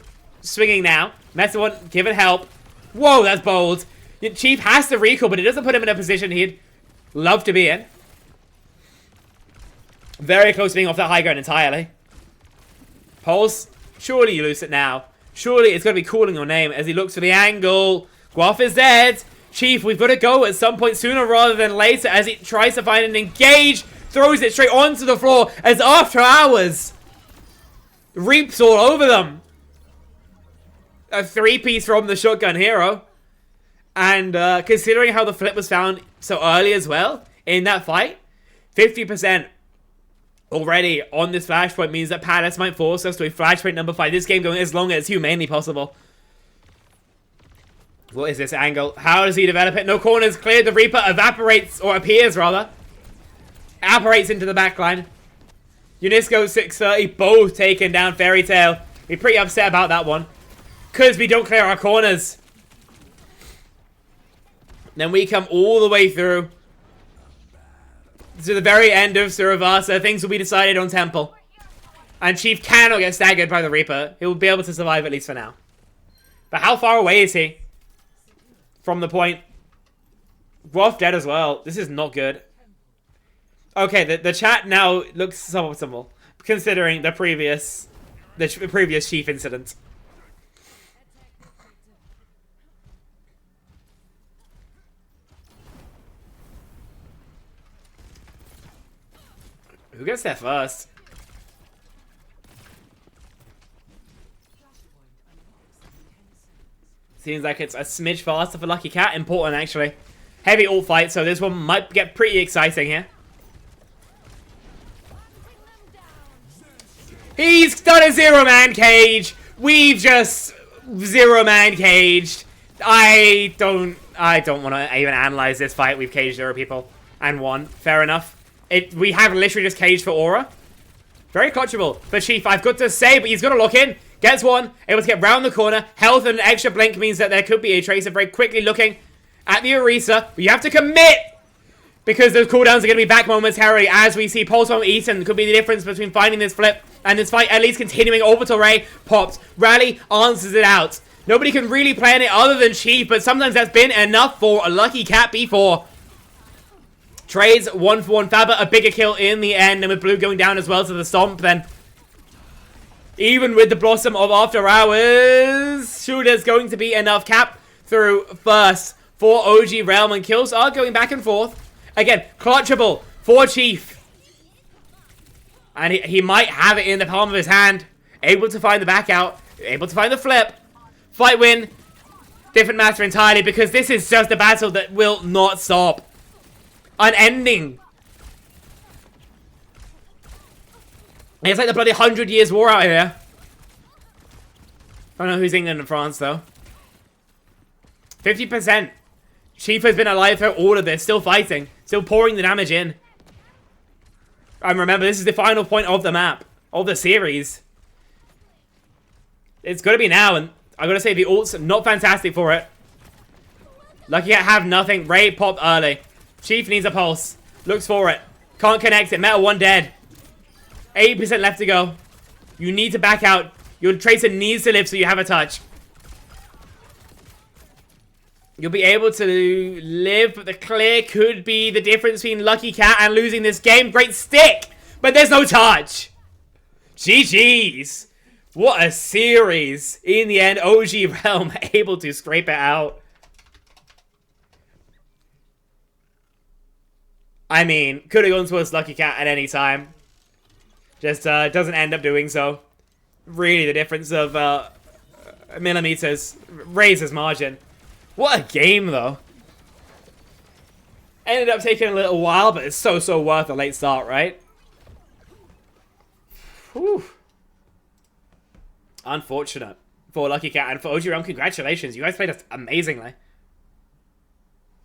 swinging now. Meta one, give it help. Whoa, that's bold. Chief has to recall, but it doesn't put him in a position he'd love to be in. Very close to being off that high ground entirely. Pulse, surely you lose it now. Surely it's going to be calling your name as he looks for the angle. Guaf is dead. Chief, we've got to go at some point sooner rather than later as he tries to find an engage. Throws it straight onto the floor as After Hours reaps all over them. A 3-piece from the shotgun hero. And considering how the flip was found so early as well in that fight, 50% already on this flashpoint means that Palace might force us to a flashpoint number 5. This game going as long as humanly possible. What is this angle? How does he develop it? No corners cleared. The Reaper evaporates, or appears rather. Apparates into the backline. Unisco 630, both taken down. Fairy Tail. We're pretty upset about that one. Because we don't clear our corners. Then we come all the way through to the very end of Suravasa. Things will be decided on Temple. And Chief cannot get staggered by the Reaper. He'll be able to survive at least for now. But how far away is he from the point? Wolf dead as well. This is not good. Okay, the chat now looks suboptimal considering the previous Chief incident. Who gets there first? Seems like it's a smidge faster for Lucky Cat. Important, actually. Heavy ult fight, so this one might get pretty exciting here. He's done a zero-man cage. We've just zero-man caged I don't want to even analyze this fight. We've caged 0 people and won. Fair enough. We have literally just caged for Aura. Very clutchable for Chief, I've got to say, but he's got to look in. Gets one, able to get round the corner. Health and an extra blink means that there could be a Tracer very quickly looking at the Orisa. But you have to commit! Because those cooldowns are going to be back momentarily as we see Pulse Bomb Eaton could be the difference between finding this flip and this fight at least continuing. Orbital Ray pops. Rally answers it out. Nobody can really plan it other than Chief, but sometimes that's been enough for a Lucky Cat before. Trades 1-for-1 Faber, a bigger kill in the end, and with Blue going down as well to the Stomp, then even with the Blossom of After Hours, shoot, there's going to be enough cap through first for OGRealm, and kills are going back and forth. Again, clutchable for Chief. And he might have it in the palm of his hand. Able to find the back out, able to find the flip. Fight win. Different matter entirely, because this is just a battle that will not stop. Unending. It's like the bloody 100 Years War out here. I don't know who's England and France, though. 50%. Chief has been alive through all of this. Still fighting. Still pouring the damage in. And remember, this is the final point of the map. Of the series. It's got to be now. And I got to say, the ult's not fantastic for it. Lucky Cat have nothing. Ray popped early. Chief needs a pulse. Looks for it. Can't connect it. Metal 1 dead. 80% left to go. You need to back out. Your Tracer needs to live so you have a touch. You'll be able to live, but the clear could be the difference between Lucky Cat and losing this game. Great stick, but there's no touch. GG's. What a series. In the end, OGRealm able to scrape it out. I mean, could have gone towards Lucky Cat at any time. Just doesn't end up doing so. Really, the difference of millimeters raises margin. What a game, though. Ended up taking a little while, but it's so worth a late start, right? Whew. Unfortunate for Lucky Cat, and for OGRealm, congratulations. You guys played us amazingly.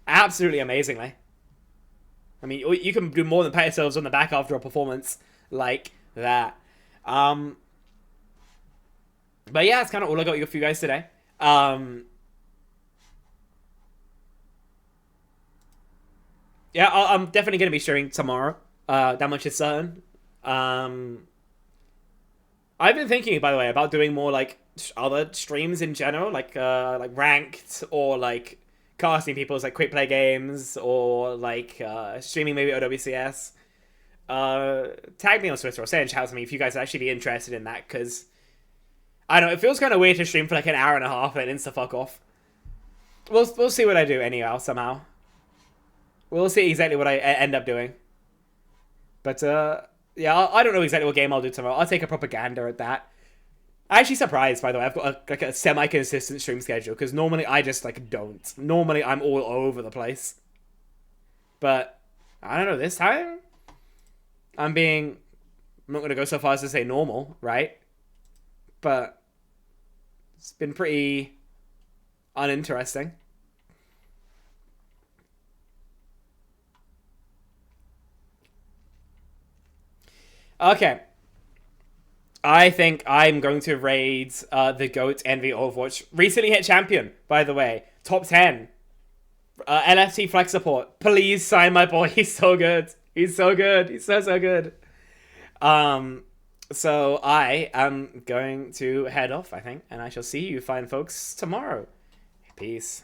Absolutely amazingly. I mean, you can do more than pat yourselves on the back after a performance like that. But yeah, that's kind of all I got for you guys today. Yeah, I'm definitely going to be streaming tomorrow. That much is certain. I've been thinking, by the way, about doing more like other streams in general, like ranked, or like casting people's like quick play games, or like streaming maybe OWCS. Tag me on Twitter or say in chat to me if you guys would actually be interested in that, because I don't know, it feels kind of weird to stream for like an hour and a half and then insta fuck off. We'll see what I do anyhow, somehow. We'll see exactly what I end up doing. But yeah, I don't know exactly what game I'll do tomorrow. I'll take a propaganda at that. I'm actually surprised, by the way. I've got a semi-consistent stream schedule, because normally I just like don't. Normally I'm all over the place. But I don't know, this time I'm not going to go so far as to say normal, right? But it's been pretty uninteresting. Okay. I think I'm going to raid the GOAT Envy Overwatch. Recently hit champion, by the way. Top 10. LFT flex support. Please sign my boy. He's so good. He's so good. He's so good. So I am going to head off, I think. And I shall see you fine folks tomorrow. Peace.